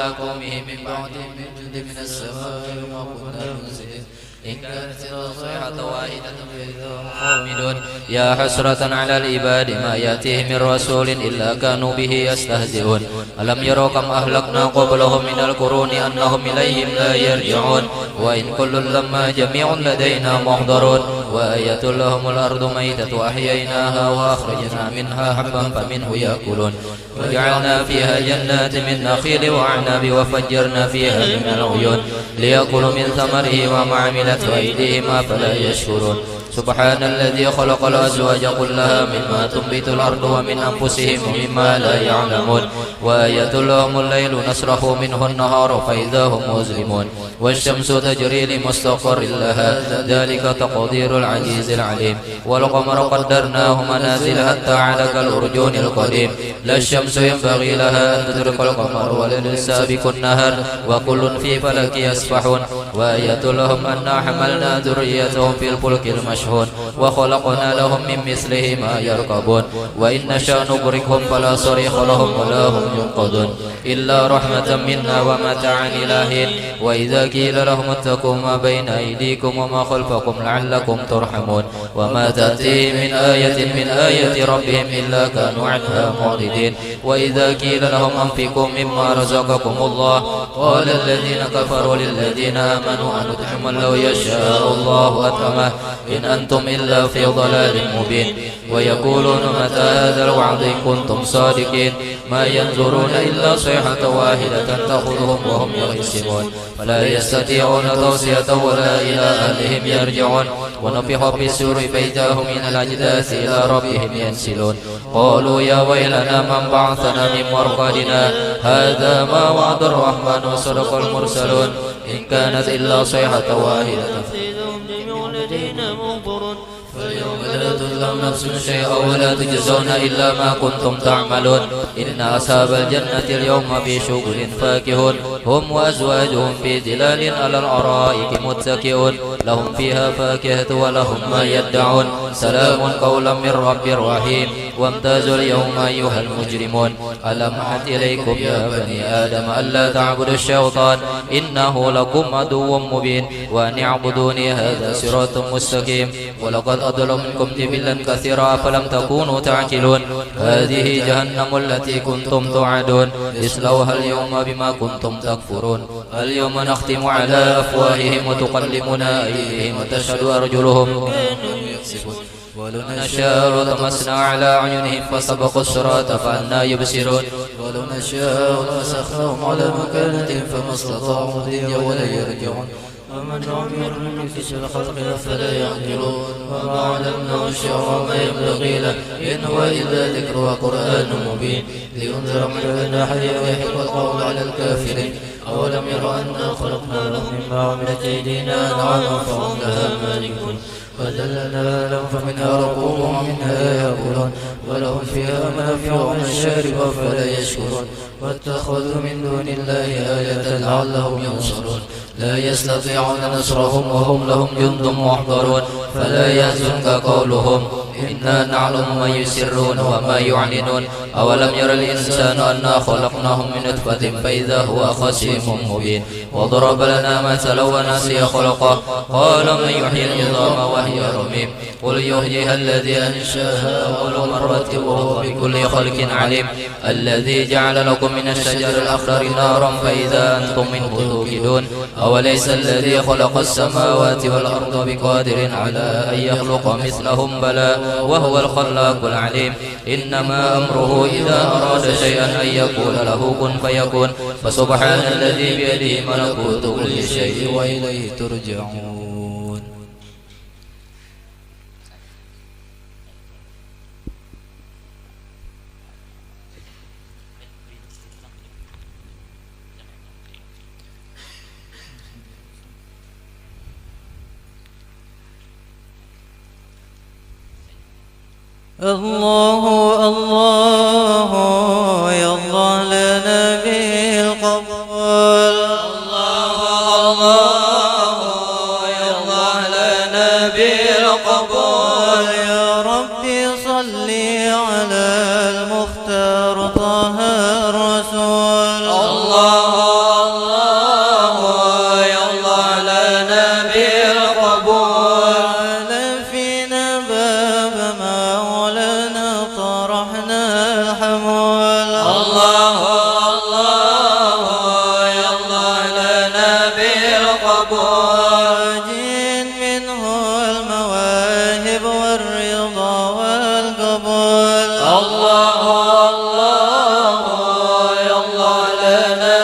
قومه من بعدهم من جند من السماء وما كنا منزلين إن كانت إلا صيحة واحدة فإذا هم خامدون يا حسرة على العباد ما يأتيه من رسول إلا كانوا به يستهزئون ألم يروا كم أهلكنا قبلهم من القرون أنهم إليهم لا يرجعون وإن كل لما جميع لدينا محضرون وآية لهم الأرض ميتة أحييناها وأخرجنا منها حبا فمنه يأكلون وجعلنا فيها جنات من نخيل وأعناب وفجرنا فيها من العيون ليأكلوا من ثمره وما عملت أيديهم أفلا يشكرون سبحان الذي خلق الأزواج كلها مما تنبت الأرض ومن أنفسهم ومما لا يعلمون وآية لهم الليل نسرح منه النهار فإذا هم مظلمون والشمس تجري لمستقر لها ذلك تقدير العزيز العليم والقمر قدرناه منازل حتى عاد كالأرجون القديم لا الشمس ينبغي لها أن تدرك القمر ولا السابق النهر وكل في فلك يسبحون وآية لهم أنا حملنا ذريتهم في الفلك المشحون وخلقنا لهم من مثله ما يركبون وإن نشأ نغرقهم فلا صريخ لهم ولا هم ينقذون إلا رحمة منا ومتاعا إلى حين وإذا قيل لهم اتقوا ما بين أيديكم وما خلفكم لعلكم ترحمون وما تأتيهم من آية من آية ربهم إلا كانوا عنها معرضين وإذا قيل لهم أنفقوا مما رزقكم الله قال الذين كفروا للذين آمنوا أنطعم من لو يشاء الله أطعمه إن أنتم إلا في ضلال مبين ويقولون متى هذا الوعد إن كنتم صادقين ما ينظرون إلا صيحة واحدة تأخذهم وهم يخصمون فلا يستطيعون توصية ولا إلى أهلهم يرجعون ونفخ في السور فإذا هم من الأجداث إلى ربهم ينسلون قالوا يا ويلنا من بعثنا من مرقدنا هذا ما وعد الرحمن وصدق المرسلون إن كانت إلا صيحة واحدة فاليوم لا تظلم نفس شيئا ولا تجزون إلا ما كنتم تعملون إن أصحاب الجنة اليوم في شغل فاكهون هم وأزواجهم في ظلال على الأرائك متكئون لهم فيها فاكهة ولهم ما يدعون سلام قولا من رب رحيم وامتازوا اليوم أيها المجرمون ألم أعهد إليكم يا بني آدم ألا تعبدوا الشيطان إنه لكم عدو مبين وأن اعبدوني هذا صراط مستقيم ولقد أضل منكم جبلا كثيرا فلم تكونوا تعقلون هذه جهنم التي كنتم توعدون اصلوها اليوم بما كنتم تكفرون اليوم نختم على أفواههم وتكلمنا أيديهم وتشهد أرجلهم ولو نشاء لطمسنا على أعينهم فسبقوا الصراط فأنى يبصرون ولو نشاء لمسخناهم على مكانتهم فما استطاعوا مضيا ولا يرجعون ومن نعمر ننكس الخلق فلا يعقلون وما علمناه الشعر وما ينبغي له إن هو إلا ذكر وقرآن مبين لينذر من كان حيا ويحق القول على الكافرين أولم يروا أنا خلقنا لهم مما عملت أيدينا أنعاما فهم لها مالكون وذللنا لهم فمنها ركوبهم ومنها يأكلون ولهم فيها منافع ومشارب أفلا يشكرون واتخذوا من دون الله آية لعلهم ينصرون لا يستطيعون نصرهم وهم لهم جند محضرون فلا يحزنك قولهم إنا نعلم ما يسرون وما يعلنون أولم ير الإنسان أنا خلقناهم من نطفة فإذا هو خصيم مبين وضرب لنا مثلا ونسي خلقه قال من يحيي العظام وهي رميم قل يحييها الذي أنشاها أول مرة وهو بكل خلق عليم الذي جعل لكم من الشجر الأخضر نارا فإذا أنتم منه توقدون أوليس الذي خلق السماوات والأرض بقادر على أن يخلق مثلهم بلى وهو الخلاق العليم إنما أمره إذا أراد شيئا أن يقول له كن فيكون فسبحان الذي بيده ملكوت كل شيء وإليه ترجعون. الله الله يا الله لنبي القبول الله الله يا الله لنبي القبول يا ربي صلي على المختار طه الرسول الله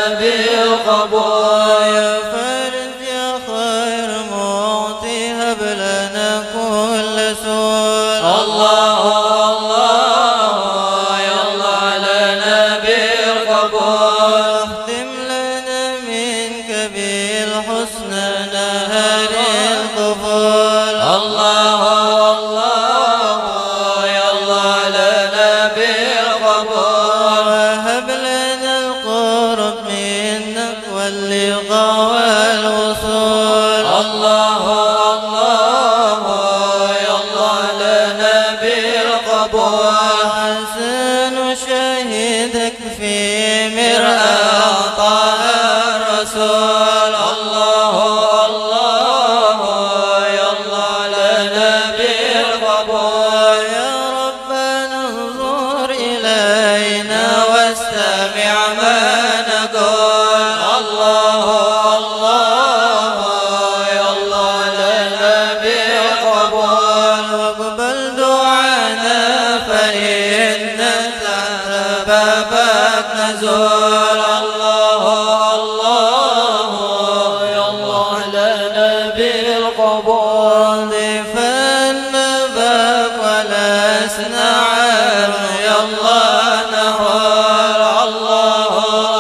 بالقبول يا فرد يا خير معطي هب لنا كل سؤال الله الله يا الله لنا بالقبول اختم لنا منك بالحسنى نهر القبول الله الله يا الله لنا بالقبول وهب لنا القرب منك واللقاء والوصول الله الله يا الله لنا بالقبول حسن شهدك في مرآة طه الرسول الله الله يا الله لنا بالقبول يا ربنا انظر إلينا واستمع ما نقول الله الله يا الله لنا بالقبول واقبل دعانا فإن تحت بابك نزول الله الله يا الله لنا بالقبول ضيفنا باب ولسنا عام يا الله نهار الله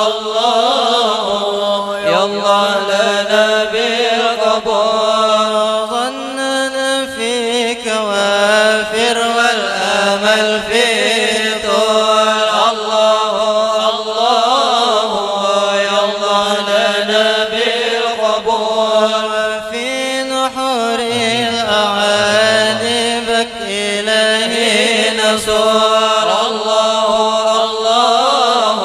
الله يا الله لنا بالقبول ظننا فيك وافر والامل في طول الله الله يا الله لنا بالقبول وفي نحور الاعادي بك الهي نصور الله الله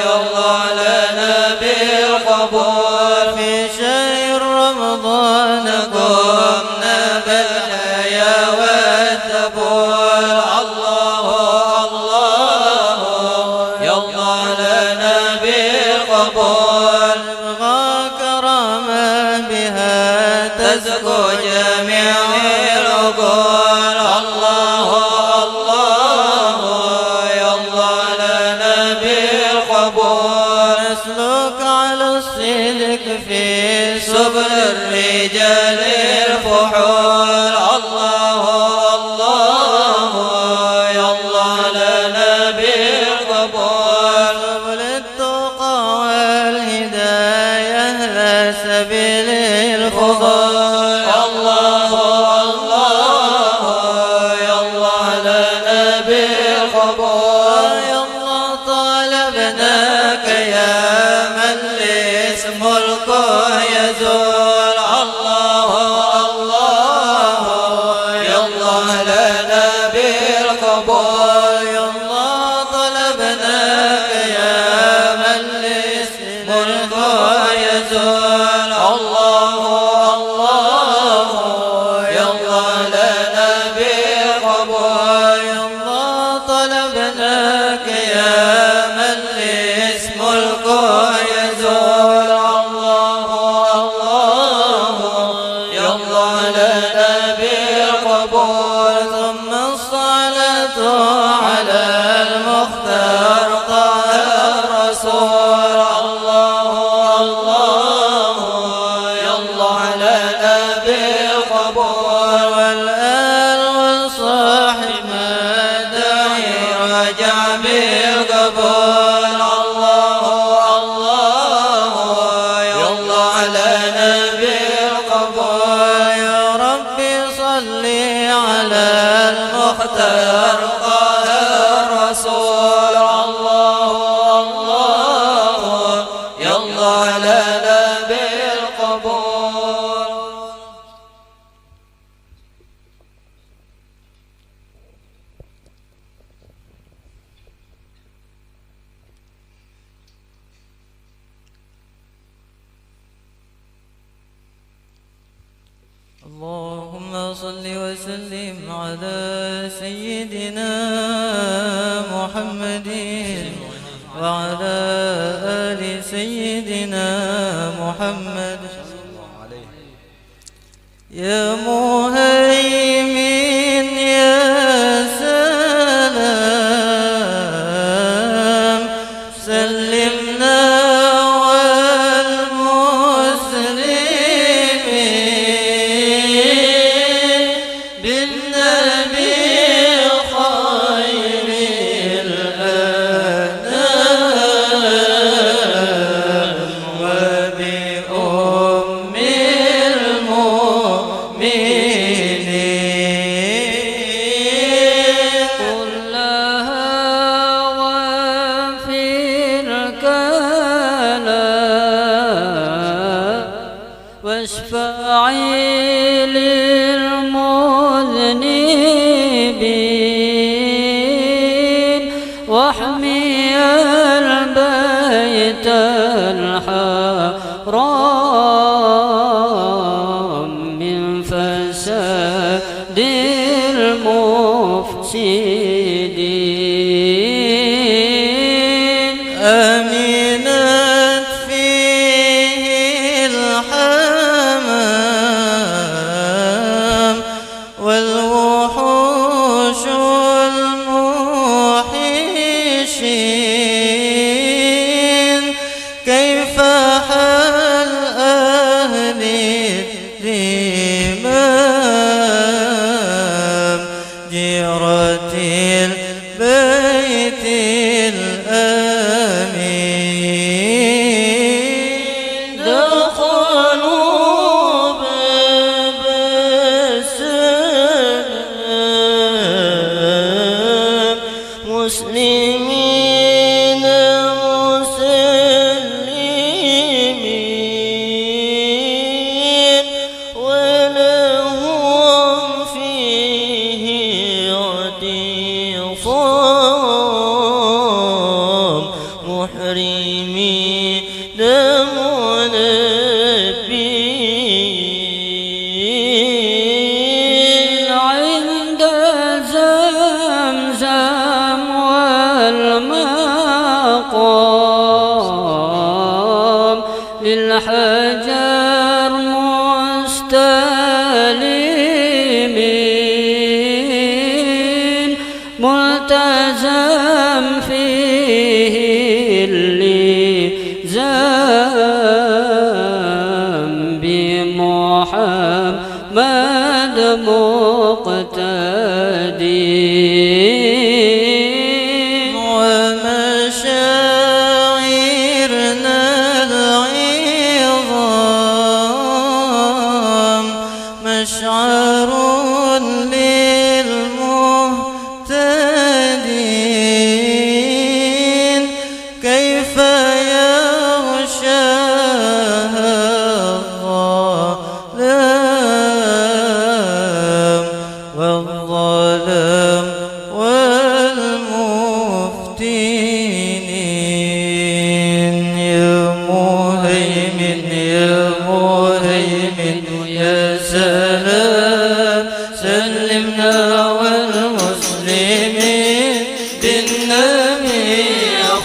يا الله لنا بالقبول في شهر رمضان قمنا بالحيا والتبول الله الله يا الله لنا بالقبول نبغى كرامة بها تزكو جميع العقول الله الله يا الله لنا بالقبول نسلك على الصدق في سبل الرجال الفحول الله الله يا الله لنا بالقبول سبل التقى والهداية لا سبيل الفضول الله الله يا الله لنا بالقبول يا الله طلبناك يا من لاسم ملكه يزول الله الله يا الله لنا بالقبول يا الله طلبناك يا من لاسم ملكه يزول الله الله يا الله لنا بالقبول يا الله طلبناك يا من لاسم ملكه يزول الله الله يا الله لنا بالقبول ثم الصلاة على المختار طه الرسول الله الله يا الله لنا بالقبول والآل والصاحب ما داعي رجع بالقبول الله الله يا الله لنا بالقبول يا ربي صل على المختار طه الرسول الله الله يا الله لنا بالقبول اللهم صل وسلم على سيدنا محمد وعلى آل سيدنا محمد يا مهيمن يا سلام سلمنا واشفعي للمذنبين واحمي البيت الحرام من فساد المفسدين. أمنت فيه الحمام والوحوش الموحشين، كيف حال أهل الرمام جيرة البيت الآمين. دخلوا باب السلام مسلمين مسلمين ولهم فيه اعتصام محرمين منبين عند زمزم والمقام للحجر مستلمين ملتزم فيه اللزام بمحمد مقتدين. ومشاعرنا العظام مشعر للمهتدين، كيف يغشاها الظلام والظلام والمفتنين. يا مهيمن يا مهيمن يا سلام سلمنا والمسلمين بالنبي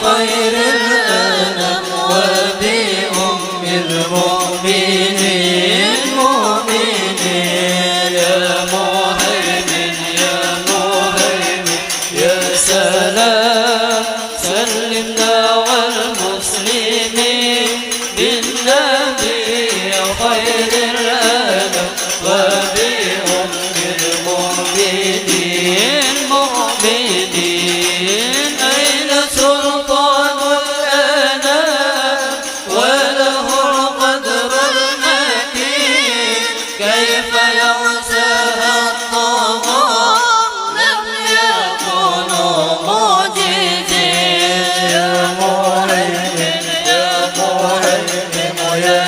خير الأنام وبأم المؤمنين مؤمنين. يا مهيمن يا مهيمن يا سلام سلمنا والمسلمين بالنبي خير الأنام وبأم المؤمنين مؤمنين. أين سلطان الأنام وله القدر المكين، كيف يغشاها الطغاة لم يكونوا معجزين. يا مهيمن يا مهيمن يا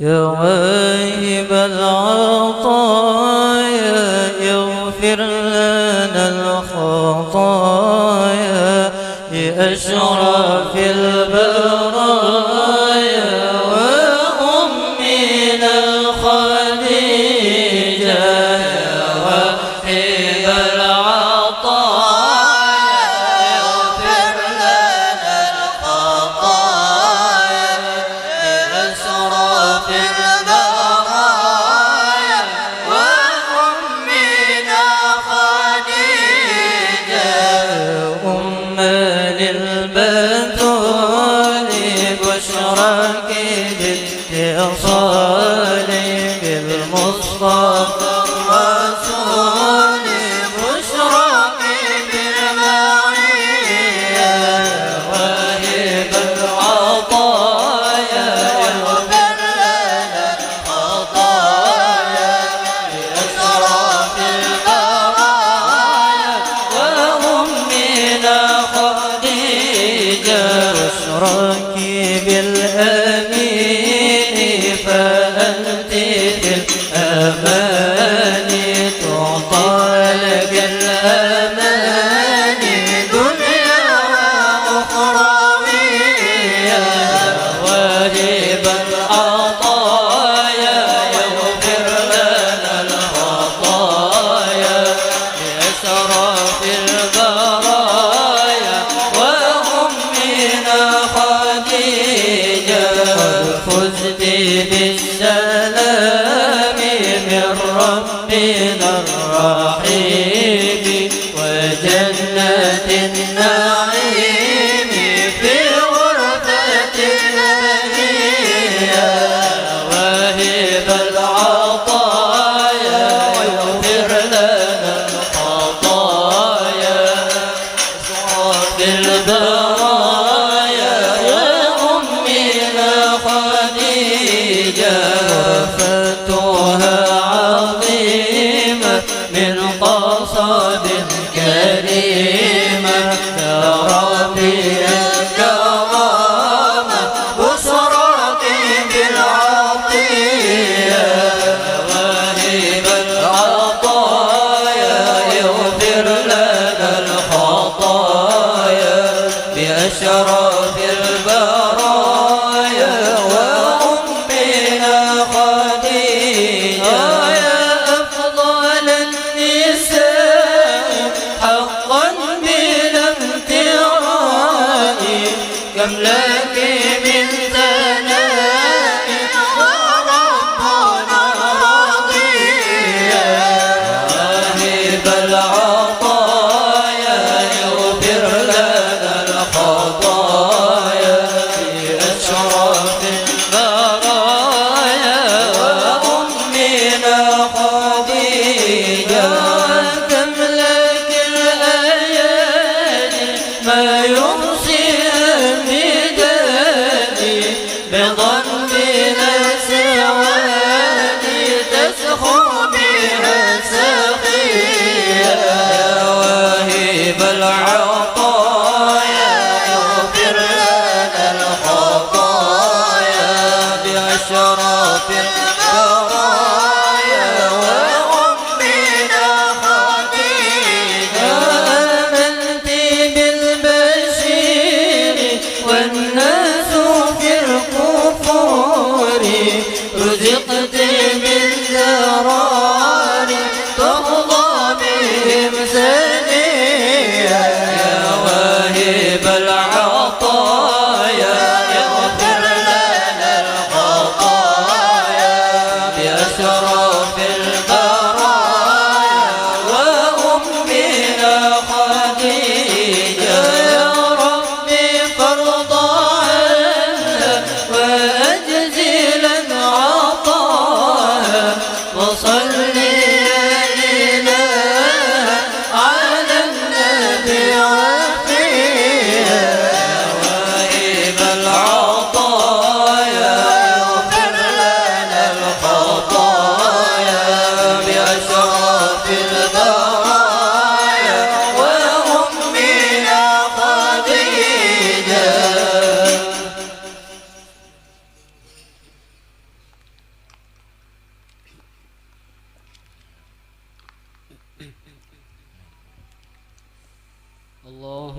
يا واهب العطايا اغفر لنا الخطايا بأشرف البرايا وأمنا الخديجة يا واهب العطايا اغفر لنا الخطايا بأشرف البرايا وأمنا خديجة أم للبتول بشرك باتصال بالمصطفى الرسول بشرك بالمعية واهب العطايا اغفر لنا الخطايا بأشرف البرايا وأمنا خديجة بشرك بالأمين فأنت في الأمان تعطى لك الأمان دنيا وأخروية واجب العطايا يغفر لنا الخطايا بأشرف البرايا وأمنا خديجة فزت بالسلام من ربنا الرحيم وجنة النعيم في غرفة البهية واهب العطايا يغفر لنا الخطايا بأشرف البرايا وأمنا خديجة وفتوها عظيمة من قصب كريمة يا ربي الكرامة بشرك بالعطية واهب العطايا يغفر لنا الخطايا بأشرف البرايا وأمنا خديجة يا أفضل النساء حقا بلا امتراء كم لك من ثناء وربنا رضيا واهب العطايا يغفر لنا الخطايا بأشرف البرايا وأمنا خديجة تملك الأيادي ما يحصي المداد بضمنا سوادي تسخو بها سخية يا واهب العطايا يغفر لنا الخطايا بأشرف البرايا وأمنا خديجة آمنت بالبشير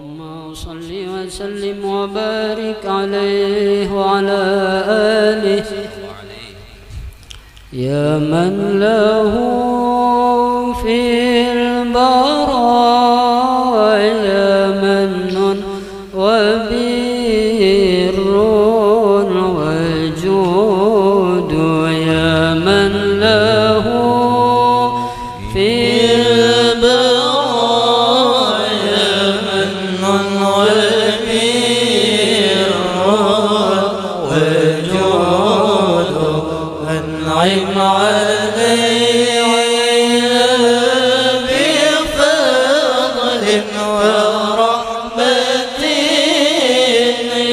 اللهم صل وسلم وبارك عليه وعلى آله يا من له في البرايا من وبر وجود يا من له في البرايا من وبر وجود أنعم علينا بفضل ورحمة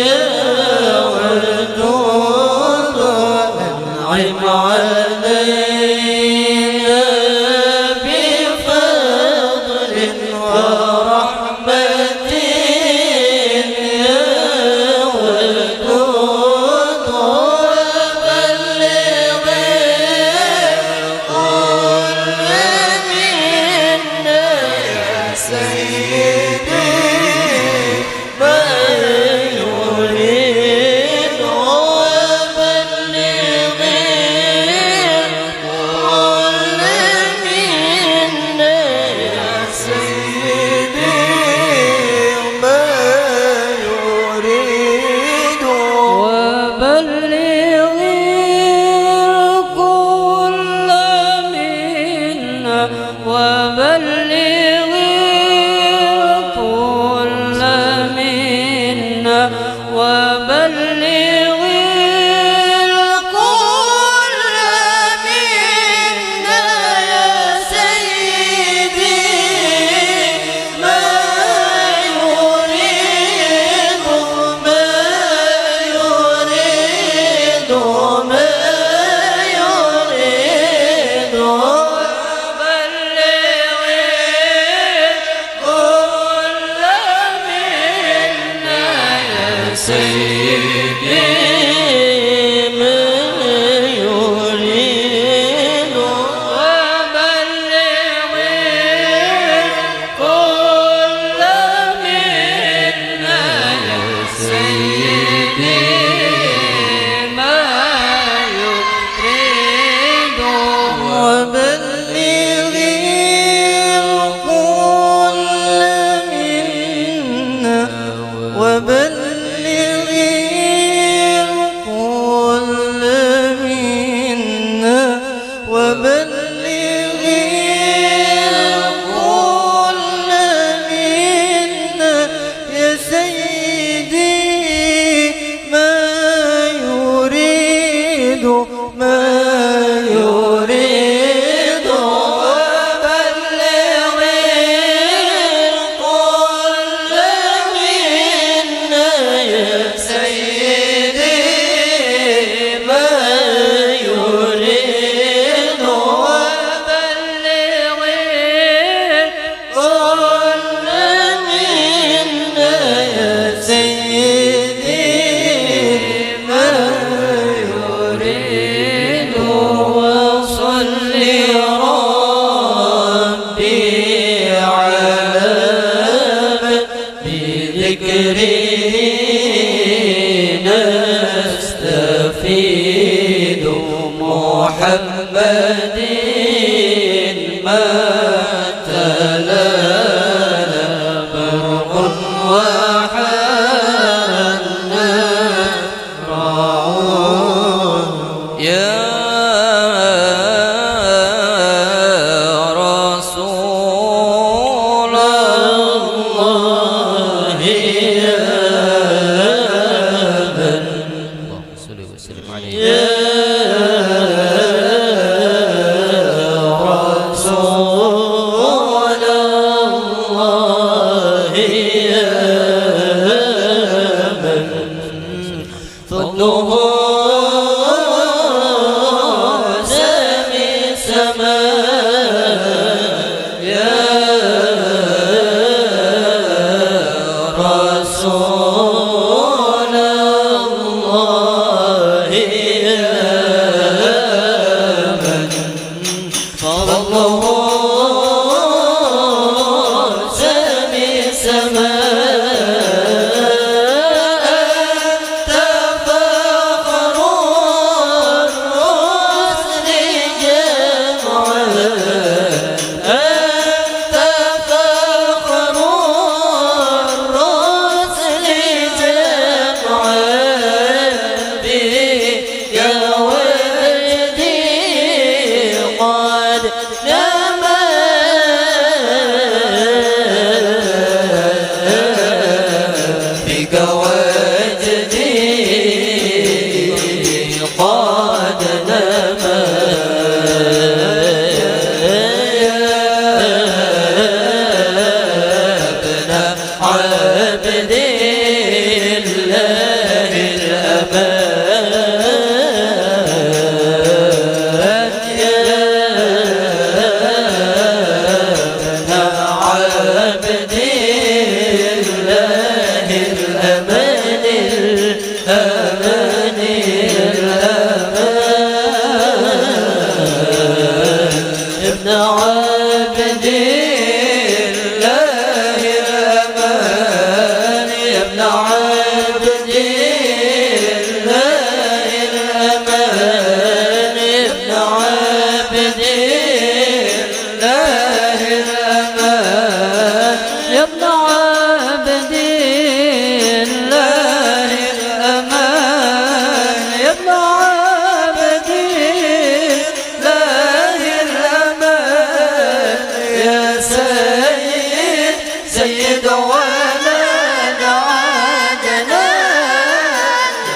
يا ودود أنعم علينا بفضل ورحمة يا ودود وبلغ نستفيد محمد ما تلالا برق وحنا راعون يا رسول الله يا من صل وسلم عليه يا رسول الله يا من فضله سامي سماء يا رسول الله يا من فضله سامي سماء بك وجدي قد نما عبد الله الأمان يا عبد الله الأمان الأمان الأمان ابن عبد سيد ولد عدنان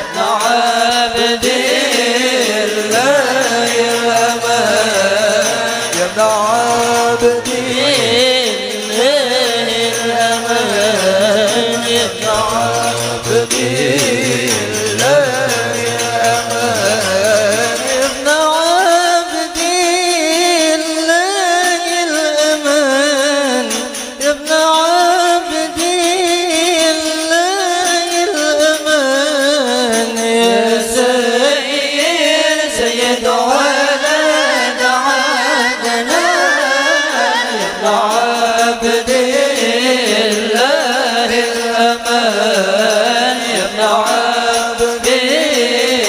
ابن عبد الله الأمان يا ابن عبد الله الأمان يا ابن عبد الله الأمان ابن عبد الله الأمان يا ابن عبد الله الأمان يا سيد ولد عدنان يا ابن عبد الله الأمان يا ابن عبد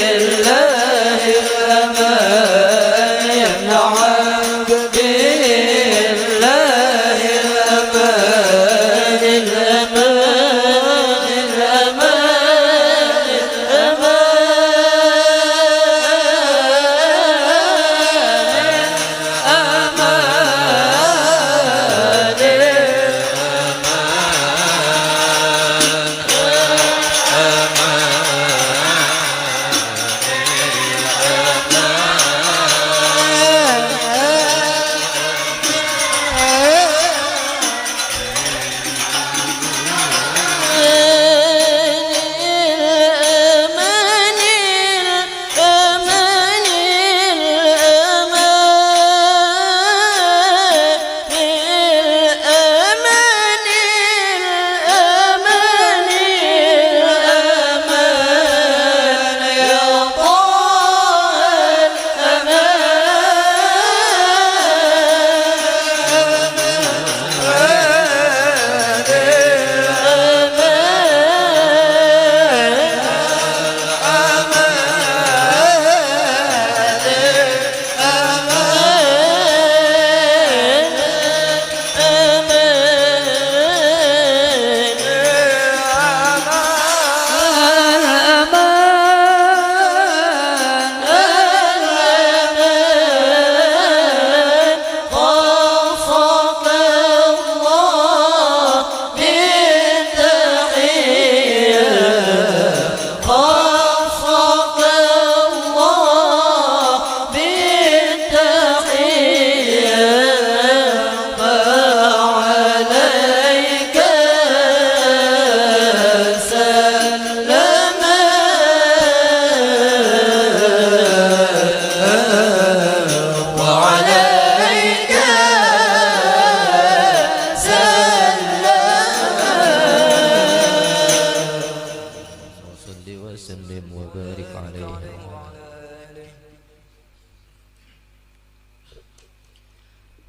الله الأمان يا ابن عبد الله الأمان الأمان الأمان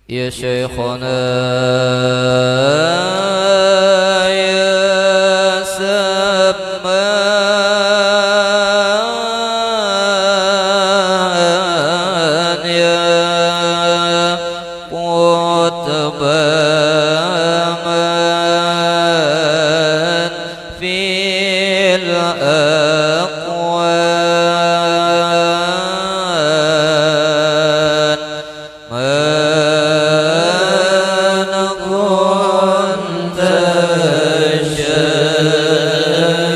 يا شيخنا يا سمان يا قطب من في الأقوال ما كنت شيئا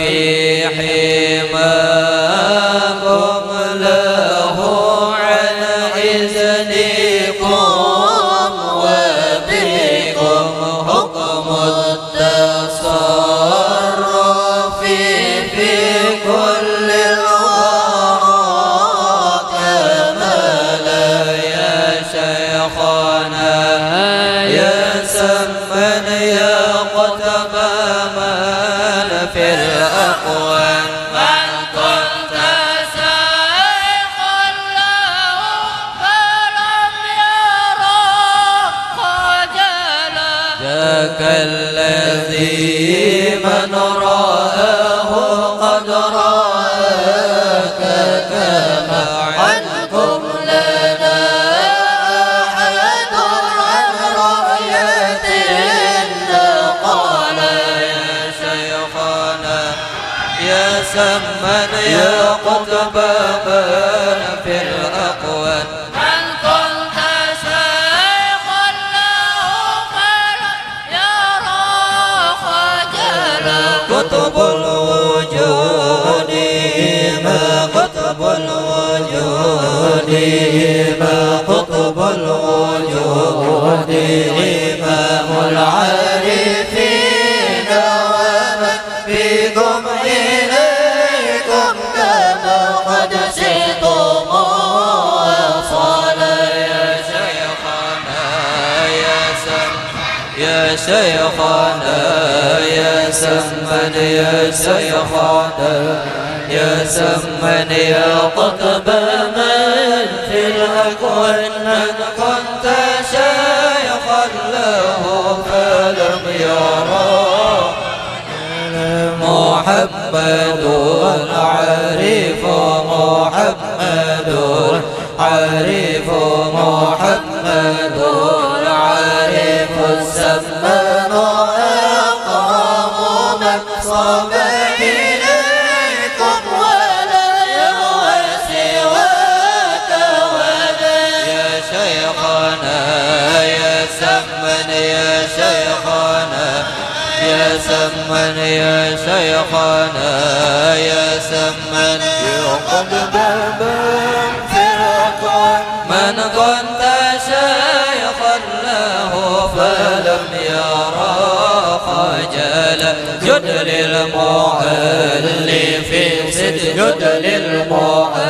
في حماكم له عن إذنكم وبكم حكم التصرف في كل الورى كما لا يا شيخنا يا سمن يا قطب من في الأقوام من كنت شيخا له فلم يرى خجلا ذاك الذي من رآه قد رآك كما عنكم لنا أحد عن رؤية قال يا شيخنا يا سمن يا قطب من في الأقوال من كنت شيخا له فلم يرى خجلا قطب الوجود ما قطب الوجود ما قطب الوجود إمام العارفين ومن بكم إليكم كما قد سئتم وصال يا شيخنا يا سم يا شيخنا يا سمن يا شيخنا يا سمن يا قطب من في الأكوان من كنت شيخا له فلم يرى محمد عارف محمد عارف محمد عارف السمان أقرب من صاب إليكم ولا يهوى سواك ولا يا شيخنا يا سمن يا شيخنا يا سمن يا شيخنا يا سمن يقض بابا في الأقوام من كنت شيخا له فلم يرى خجلا جد للمؤلف سد جد للمؤلف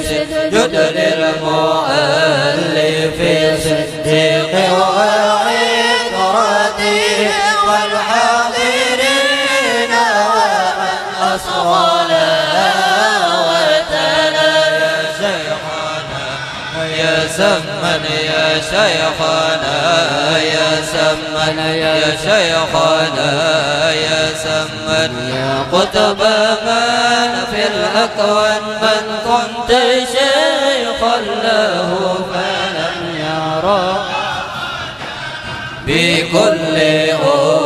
سد جد للمؤلف صديق وعطرته والحاضرين ومن أصغى لها وتلا يا شيخنا يا سمن يا شيخنا يا سمن يا شيخنا يا سمن يا قطب من في الأكوان من كنت شيخا له فلم يرى بكل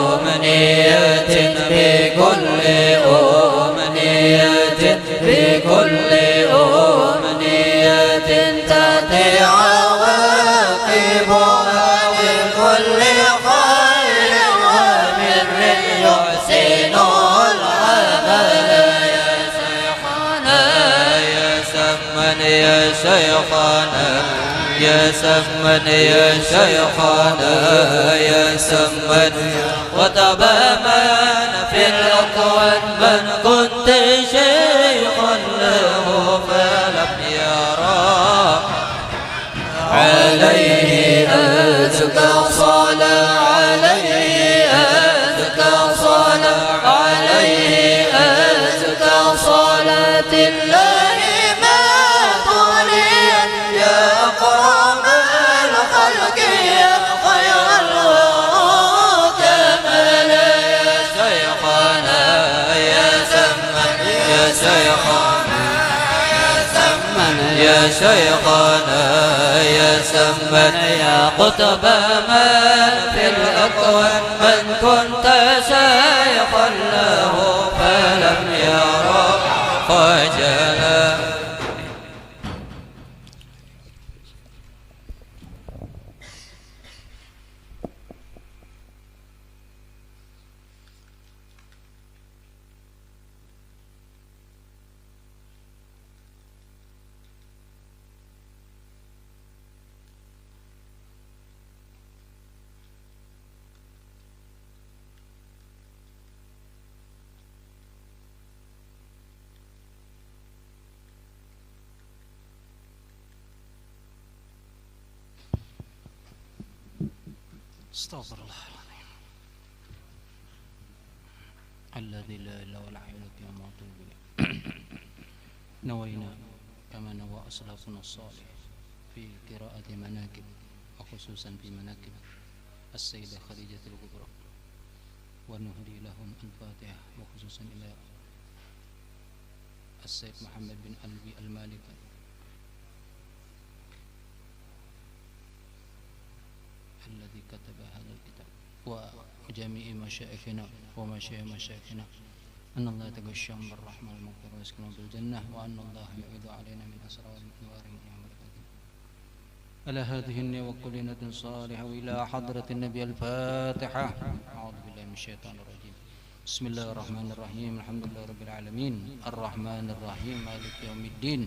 أمنية بكل أمنية بكل أمنية تأتي عواقبها بكل خير وبر يحسن العمل يا شيخنا يا سمن يا شيخنا يا سمن يا شيخنا يا سمن وتبامن في الأكوان من كنت شيخا له فلم يرى عليه أزكى صلاة عليه أزكى صلاة عليه أزكى صلاة الله ما طليا يا أكرم الخلق يا خير الورى كمالا يا شيخنا يا سمن يا شيخنا يا سمن يا شيخنا يا سمن يا قطب من في الأكوان من كنت شيخا له فلم يرى خجلا Astaghfirullahaladzim. Alladzi la ilaha illa huwa al-hayyul qayyum. Nawaina kama nawa aslafuna salih fi qiraati manaqib wa khususan fi manaqib as-sayyidah Khadijatul Kubra wa nuhdi lahum al-Fatihah wa khususan ila as-Sayyid Muhammad bin Alwi al-Maliki alladhi kataba hadha al-kitab wa jami'i masyayikhina wa masyayikhina أن الله يتغشاهم بالرحمة والمغفرة ويسكنهم بالجنة وأن الله يعيد علينا من أسرار أنواره وبركاته. على هذه النية وكلنة صالحة وإلى حضرة النبي الفاتحة. أعوذ بالله من الشيطان الرجيم. بسم الله الرحمن الرحيم. الحمد لله رب العالمين الرحمن الرحيم مالك يوم الدين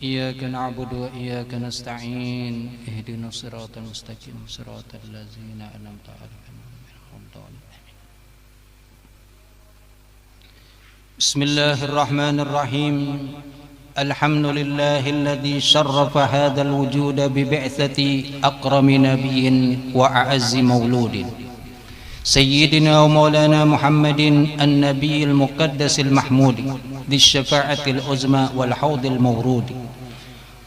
إياك نعبد وإياك نستعين اهدنا الصراط المستقيم صراط الذين أنعمت عليهم غير المغضوب عليهم. بسم الله الرحمن الرحيم. الحمد لله الذي شرف هذا الوجود ببعثة أكرم نبي وأعز مولود سيدنا ومولانا محمد النبي المقدس المحمود ذي الشفاعة العظمى والحوض المورود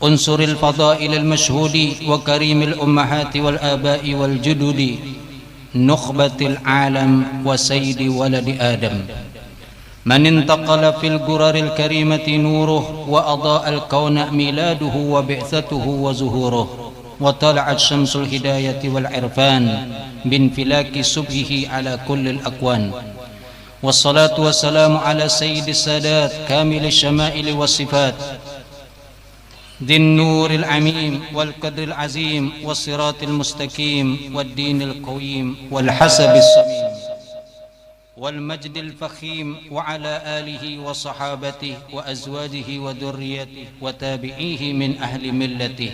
أنصر الفضائل المشهود وكريم الأمهات والآباء والجدود نخبة العالم وسيد ولد آدم من انتقل في القرر الكريمة نوره وأضاء الكون ميلاده وبعثته وزهوره وطلعت شمس الهداية والعرفان بانفلاك سبحه على كل الأكوان والصلاة والسلام على سيد السادات كامل الشمائل والصفات ذي النور العميم والقدر العظيم والصراط المستقيم والدين القويم والحسب الصميم والمجد الفخيم وعلى آله وصحابته وأزواجه وذريته وتابعيه من أهل ملته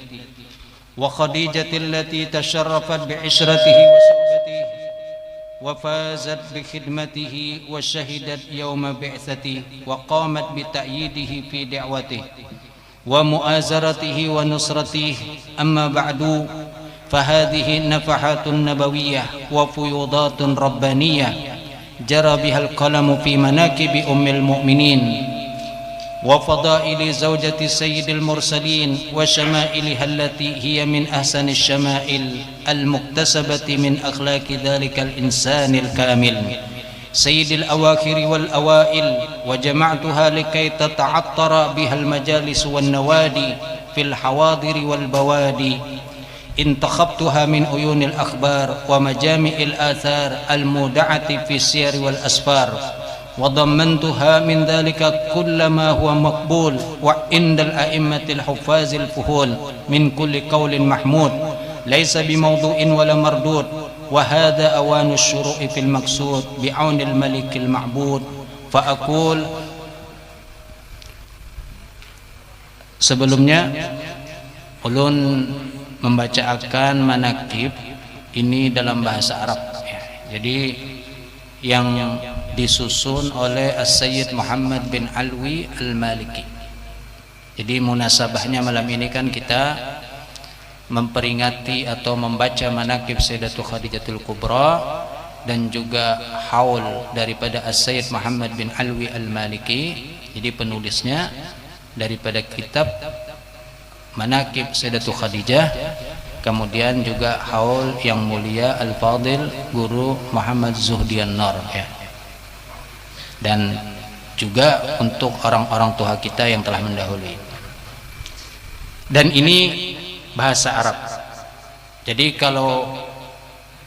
وخديجة التي تشرفت بعشرته وصحبته وفازت بخدمته وشهدت يوم بعثته وقامت بتأييده في دعوته ومؤازرته ونصرته. أما بعد فهذه النفحات النبوية وفيوضات ربانية جرى بها القلم في مناكب أم المؤمنين وفضائل زوجة سيد المرسلين وشمائلها التي هي من أحسن الشمائل المكتسبة من أخلاق ذلك الإنسان الكامل سيد الأواخر والأوائل وجمعتها لكي تتعطر بها المجالس والنوادي في الحواضر والبوادي انتخبتها من عيون الأخبار ومجامع الآثار المودعة في السير والأسفار وضمنتها من ذلك كل ما هو مقبول وعند الأئمة الحفاظ الفهول من كل قول محمود ليس بموضوع ولا مردود وهذا أوان الشروع في المقصود بعون الملك المعبود فأقول. Sebelumnya ulun membacakan manaqib ini dalam bahasa Arab ya. Jadi yang disusun oleh As-Sayyid Muhammad bin Alwi al-Maliki. Jadi munasabahnya malam ini kan kita memperingati atau membaca manaqib Sayyidatul Khadijatul Kubra dan juga haul daripada As-Sayyid Muhammad bin Alwi al-Maliki. Jadi penulisnya daripada kitab Manaqib Sayyidatul Khadijah, kemudian juga haul yang mulia Al-Fadil Guru Muhammad Zuhdian Nur ya. Dan juga untuk orang-orang tua kita yang telah mendahului. Dan ini bahasa Arab. Jadi kalau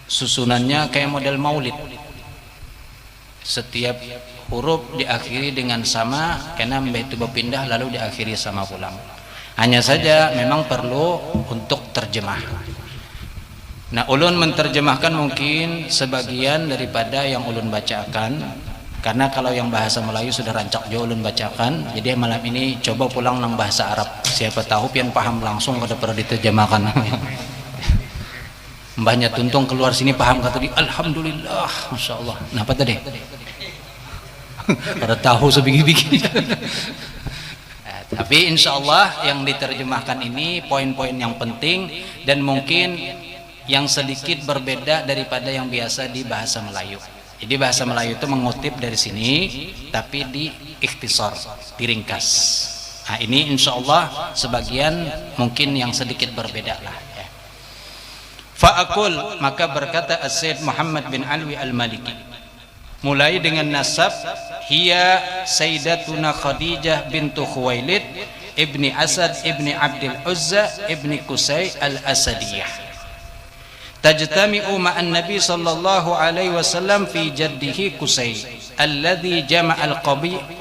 susunannya kayak model maulid, setiap huruf diakhiri dengan sama karena itu berpindah lalu diakhiri sama pulang. Hanya saja memang perlu untuk terjemah. Nah, ulun menterjemahkan mungkin sebagian daripada yang ulun bacakan, karena kalau yang bahasa Melayu sudah rancak jauh ulun bacakan. Jadi malam ini coba pulang nang bahasa Arab. Siapa tahu pian paham langsung kada perlu diterjemahkan. Mbahnya tuntung keluar sini paham kata di alhamdulillah, masya Allah. Kenapa tadi? Kada tahu sebigi-bigi. Tapi insya Allah yang diterjemahkan ini poin-poin yang penting dan mungkin yang sedikit berbeda daripada yang biasa di bahasa Melayu. Jadi bahasa Melayu itu mengutip dari sini tapi di ikhtisar, diringkas. Nah, ini insya Allah sebagian mungkin yang sedikit berbeda lah ya. Fa'akul, maka berkata As-Sayyid Muhammad bin Alwi Al-Maliki mulai dengan nasab, hiya Sayyidatuna Khadijah bintu Khuwailid ibni Asad ibni Abdul Uzza ibni Qusay Al-Asadiyah, tajtami'u ma'an Nabi sallallahu alaihi wasallam fi jaddihi Qusay alladhi jama'al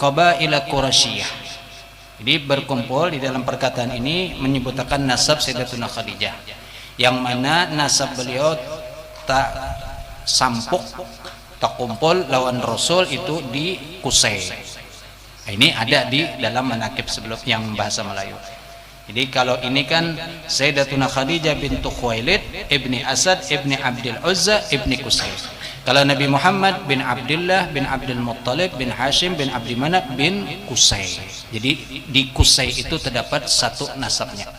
qabaila Quraisyah. Jadi berkumpul di dalam perkataan ini menyebutkan nasab Sayyidatuna Khadijah, yang mana nasab beliau tak sampuk, tak kumpul lawan Rasul itu di Qusay. Nah, ini ada di dalam manaqib sebelum yang bahasa Melayu. Jadi kalau ini kan Sayyidatuna Khadijah bintu Khuwailid ibni Asad ibni Abdul Uzza ibni Qusay. Kalau Nabi Muhammad bin Abdullah bin Abdul Muttalib bin Hashim bin Abdi Manaf bin Qusay. Jadi di Qusay itu terdapat satu nasabnya.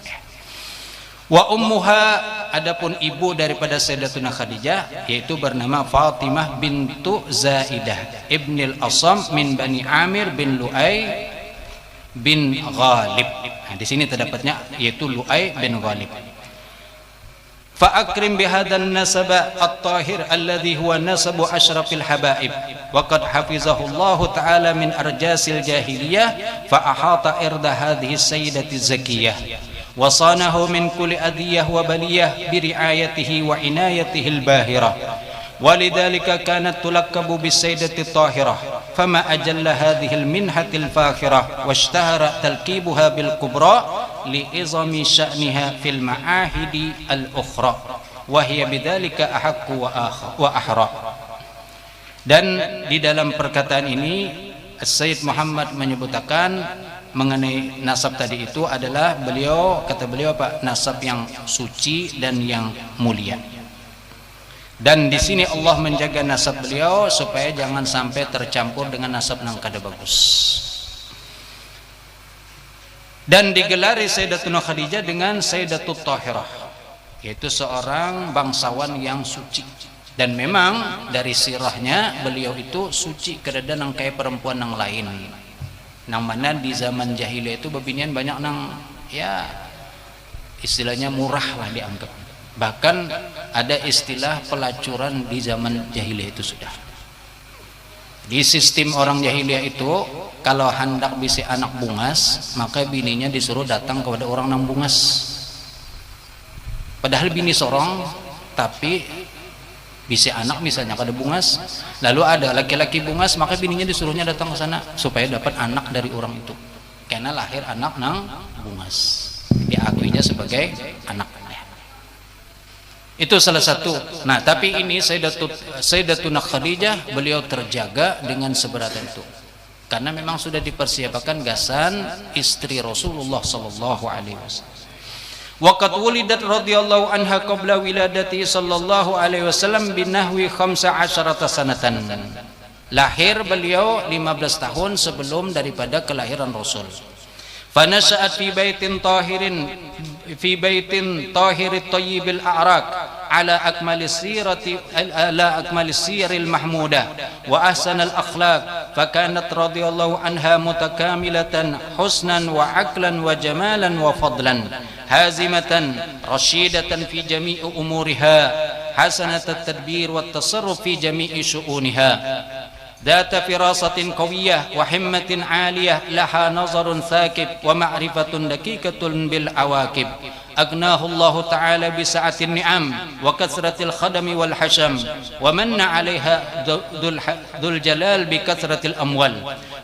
Wa ummuha, adapun ibu daripada Sayyidatuna Khadijah yaitu bernama Fatimah bintu Zaidah ibnil Asam min Bani Amir bin Lu'ay bin Ghalib. Nah, di sini terdapatnya yaitu Lu'ay bin Ghalib. Fa'akrim bihadan nasaba at-tahir alladhi huwa nasabu ashrafil habaib wa qad hafizahullahu ta'ala min arjasil jahiliyah fa'ahata irda hadhihi sayyidati zakiyah wa sanahu min kulli adiyah wa baliyah biriayatihi wa inayatihi al-bahirah ولذلك كانت تلقب بالسيدة الطاهرة فما أجل هذه المنحة الفاخرة واشتهر تلقيبها بالكبرى لعظم شأنها في المعاهد الأخرى وهي بذلك أحق وأحرى. Dan di dalam perkataan ini Sayyid Muhammad menyebutkan mengenai nasab tadi itu adalah beliau, kata beliau Pak, nasab yang suci dan yang mulia. Dan di sini Allah menjaga nasab beliau supaya jangan sampai tercampur dengan nasab nang kada bagus. Dan digelari Sayyidatuna Khadijah dengan Sayyidatut Tahirah, yaitu seorang bangsawan yang suci. Dan memang dari sirahnya beliau itu suci kerana nang kayak perempuan nang lain. Nang mana di zaman jahiliyah itu bebinian banyak nang ya istilahnya murah lah dianggap. Bahkan ada istilah pelacuran di zaman jahiliyah itu sudah. Di sistem orang jahiliyah itu kalau hendak bisa anak bungas maka bininya disuruh datang kepada orang nang bungas. Padahal bini sorong tapi bisa anak misalnya kada bungas, lalu ada laki-laki bungas maka bininya disuruhnya datang ke sana supaya dapat anak dari orang itu. Karena lahir anak nang bungas, diakuinya sebagai anak. Itu salah satu. Nah, tapi ini Sayyidatuna Khadijah beliau terjaga dengan seberatan itu. Karena memang sudah dipersiapkan gasan istri Rasulullah sallallahu alaihi wasallam. Waqad wulidat radhiyallahu anha qabla wiladati sallallahu alaihi wasallam binahwi 15 sanatan. Lahir beliau 15 tahun sebelum daripada kelahiran Rasul. Fanasha'at fi baitin tahirin tayyibil a'raq ala akmali siril mahmudah wa ahsanal akhlaq fakanat radhiyallahu anha mutakamilatan husnan wa aqlan wa jamalan wa fadlan hazimatan rashidatan fi jami'i umuriha hasanatat tadbir wa tasarruf fi jami'i syu'uniha ذات فراسة قوية وحمة عالية لها نظر ثاقب ومعرفة دقيقة بالعواقب أغناه الله تعالى بسعة النعم وكثرة الخدم والحشم ومن عليها ذو الجلال بكثرة الأموال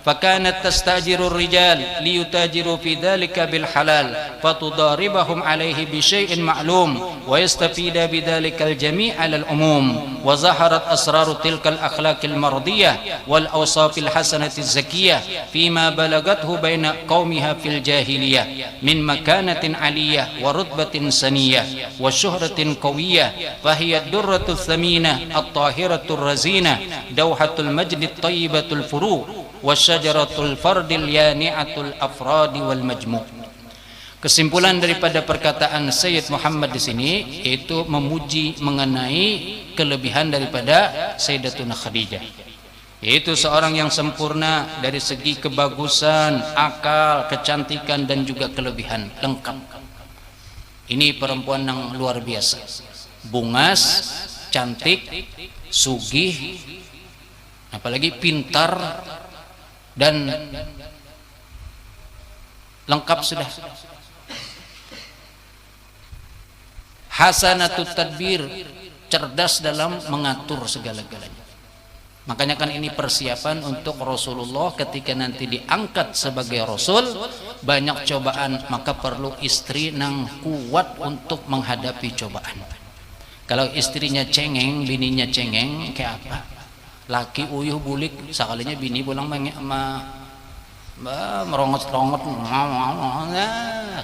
فكانت تستأجر الرجال ليتاجروا في ذلك بالحلال فتضاربهم عليه بشيء معلوم ويستفيد بذلك الجميع على العموم وظهرت أسرار تلك الأخلاق المرضية والأوصاف الحسنة الزكية فيما بلغته بين قومها في الجاهلية من مكانة علية ورتبة سنية وشهرة قوية فهي الدرة الثمينة الطاهرة الرزينة دوحة المجد الطيبة الفروع والشجرة الفرد اليانعة الأفراد والمجموع Kesimpulan daripada perkataan Sayyid Muhammad di sini yaitu memuji mengenai kelebihan daripada Sayyidatuna Khadijah, yaitu seorang yang sempurna dari segi kebagusan, akal, kecantikan dan juga kelebihan lengkap. Ini perempuan yang luar biasa, bungas, cantik, sugih, apalagi pintar dan lengkap sudah. Hasanatut tadbir, cerdas dalam mengatur segala-galanya. Makanya kan ini persiapan untuk Rasulullah ketika nanti diangkat sebagai Rasul, banyak cobaan, maka perlu istri yang kuat untuk menghadapi cobaan. Kalau istrinya cengeng, bininya cengeng, kayak apa? Laki uyuh bulik, sekalinya bini pulang merongot-rongot,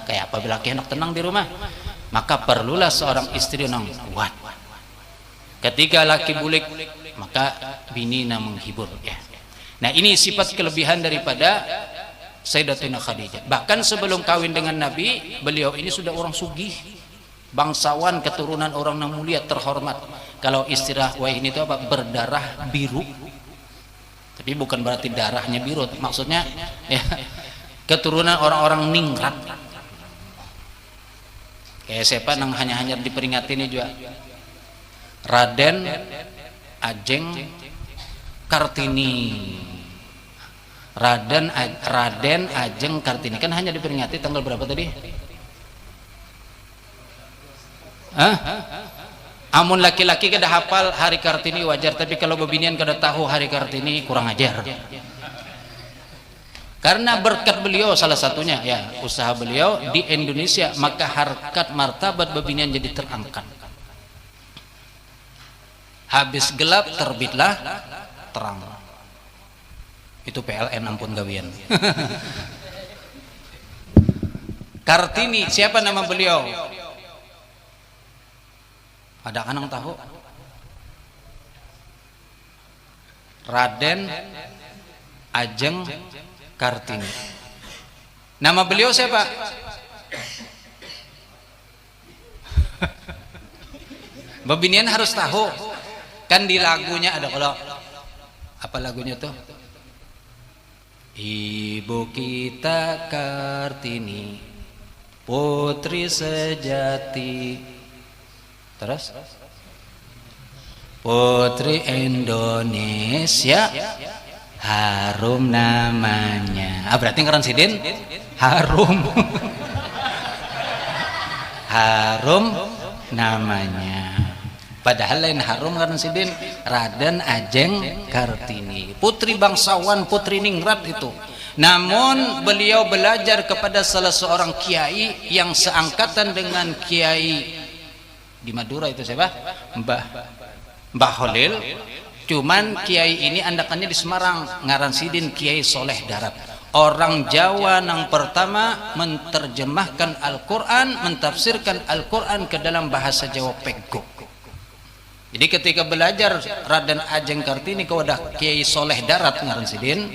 kayak apa laki enak tenang di rumah. Maka perlulah seorang istri yang kuat. Ketika laki bulik, maka bini yang menghibur ya. Nah, ini sifat kelebihan daripada Sayyidatuna Khadijah. Bahkan sebelum kawin dengan Nabi, beliau ini sudah orang sugih, bangsawan, keturunan orang yang mulia, terhormat. Kalau istilah wah ini itu apa? Berdarah biru. Tapi bukan berarti darahnya biru, maksudnya ya, keturunan orang-orang ningrat. Kayak siapa yang hanya diperingati ini juga, Raden Ajeng Kartini. Raden Ajeng Kartini kan hanya diperingati tanggal berapa tadi? Amun laki-laki kada hafal hari Kartini wajar, tapi kalau bebinian kada tahu hari Kartini kurang ajar. Karena berkat beliau salah satunya ya, usaha beliau di Indonesia, maka harkat martabat bebinian jadi terangkat. Habis gelap terbitlah terang. Itu PLN ampun gawian. Kartini, siapa nama beliau? Ada kan yang tahu? Raden Ajeng Kartini. Nama beliau siapa? Bebinian harus tahu. Kan di lagunya ada, kalau apa lagunya tuh? Ibu kita Kartini, putri sejati. Terus? Putri Indonesia, harum namanya. Berarti ngaran sidin harum. Harum namanya. Padahal lain harum ngaran sidin Raden Ajeng Kartini. Putri bangsawan, putri ningrat itu. Namun beliau belajar kepada salah seorang kiai yang seangkatan dengan kiai di Madura itu siapa? Mbah Holil. Cuman kiai ini andakannya di Semarang, ngaran sidin Kiai Soleh Darat. Orang Jawa yang pertama menterjemahkan Al-Quran, mentafsirkan Al-Quran ke dalam bahasa Jawa Pegok. Jadi ketika belajar Raden Ajeng Kartini kepada Kiai Soleh Darat ngaran sidin,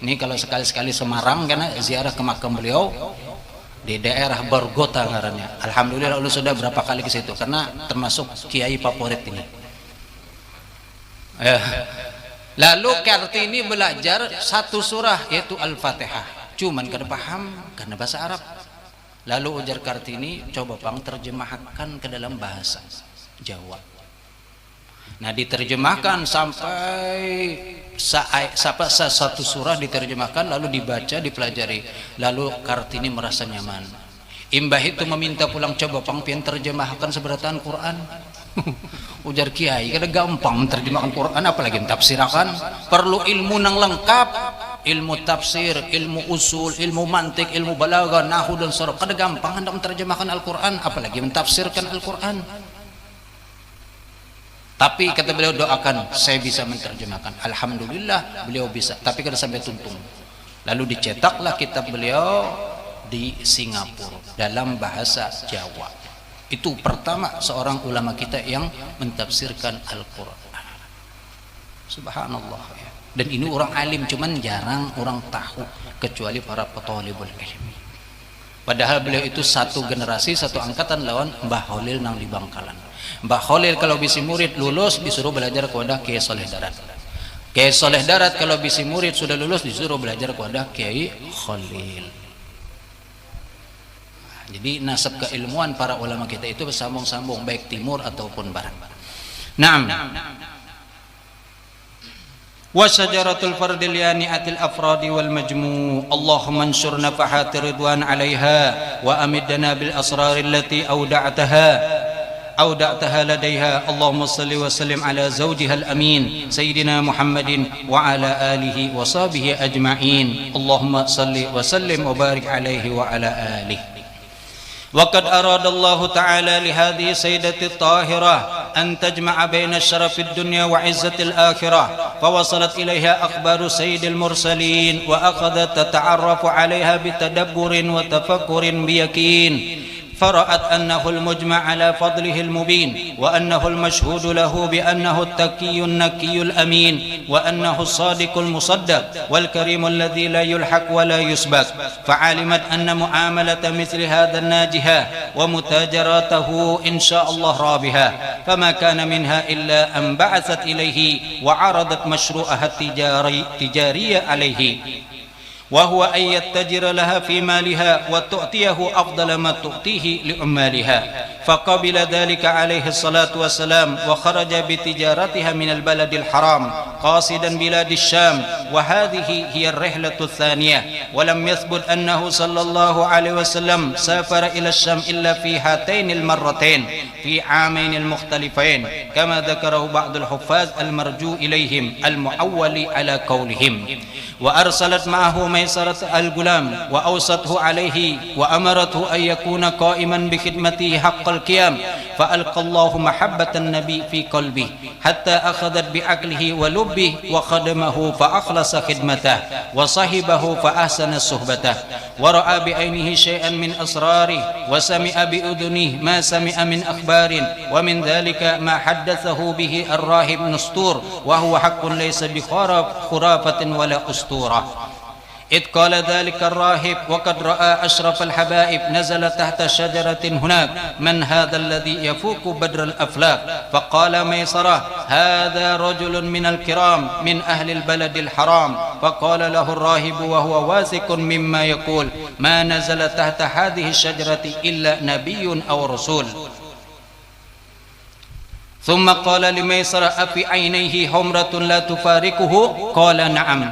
ini kalau sekali-sekali Semarang karena ziarah ke makam beliau di daerah Borgota ngarannya. Alhamdulillah lu sudah berapa kali ke situ karena termasuk kiai favorit ini. Lalu Kartini belajar satu surah yaitu Al-Fatihah. Cuman kada paham karena bahasa Arab. Lalu ujar Kartini, coba Bang terjemahkan ke dalam bahasa Jawa. Nah, diterjemahkan sampai satu surah diterjemahkan, lalu dibaca, dipelajari. Lalu Kartini merasa nyaman. Imbah itu meminta pulang, coba Pang pian terjemahkan seberatan Quran. Ujar Kiai, kada gampang menerjemahkan Quran, apalagi mentafsirkan. Perlu ilmu nang lengkap, ilmu tafsir, ilmu usul, ilmu mantik, ilmu balaghah, nahwu dan sarf. Kada gampang hendak menerjemahkan Al-Quran, apalagi mentafsirkan Al-Quran. Tapi kata beliau, doakan saya bisa menerjemahkan. Alhamdulillah beliau bisa, tapi kada sampai tuntung. Lalu dicetaklah kitab beliau di Singapura dalam bahasa Jawa. Itu pertama seorang ulama kita yang mentafsirkan Al-Quran. Subhanallah ya. Dan ini orang alim, cuman jarang orang tahu kecuali para petolibul ilmi. Padahal beliau itu satu generasi, satu angkatan lawan Mbah Khalil nang di Bangkalan. Mbah Khalil kalau bisi murid lulus disuruh belajar kepada Kiai Soleh Darat. Kiai Soleh Darat kalau bisi murid sudah lulus disuruh belajar kepada Kiai Khalil. Jadi nasab keilmuan para ulama kita itu bersambung-sambung baik timur ataupun barat. Naam. Wa syajaratul fardil yani'atil afradi wal majmu' Allahumma anshur nafahati ridwan 'alaiha wa amiddana bil asrar allati أودعتها لديها اللهم صل وسلم على زوجها الأمين سيدنا محمد وعلى آله وصحبه أجمعين اللهم صل وسلم وبارك عليه وعلى آله. وقد أراد الله تعالى لهذه السيدة الطاهرة أن تجمع بين الشرف الدنيا وعزة الآخرة فوصلت إليها أخبار سيد المرسلين وأخذت تتعرف عليها بتدبر وتفكر بيقين فرأت أنه المجمع على فضله المبين وأنه المشهود له بأنه التقي النقي الأمين وأنه الصادق المصدق والكريم الذي لا يلحق ولا يسبق فعلمت أن معاملة مثل هذا الناجحة ومتاجراته إن شاء الله رابحة فما كان منها إلا أن بعثت إليه وعرضت مشروعها التجاري عليه وهو أن يتجر لها في مالها وتؤتيه أفضل ما تؤتيه لعمالها فقبل ذلك عليه الصلاة والسلام وخرج بتجارتها من البلد الحرام قاصدا بلاد الشام وهذه هي الرحلة الثانية ولم يثبت أنه صلى الله عليه وسلم سافر إلى الشام إلا في هاتين المرتين في عامين المختلفين كما ذكره بعض الحفاظ المرجو إليهم المعول على قولهم وأرسلت معه ميسرة الغلام وأوصته عليه وأمرته أن يكون قائما بخدمته حق القيام فألقى الله محبة النبي في قلبه حتى أخذت بعقله ولبه وخدمه فأخلص خدمته وصحبه فأحسن صحبته ورأى بعينه شيئا من أسراره وسمع بأذنه ما سمع من أخبار ومن ذلك ما حدثه به الراهب نسطور وهو حق ليس بخرافة ولا أسطورة إذ قال ذلك الراهب وقد رأى أشرف الحبائب نزل تحت شجرة هناك من هذا الذي يفوق بدر الأفلاك فقال ميسرة هذا رجل من الكرام من أهل البلد الحرام فقال له الراهب وهو واثق مما يقول ما نزل تحت هذه الشجرة إلا نبي أو رسول ثم قال لميسرة أفي عينيه حمرة لا تفارقه قال نعم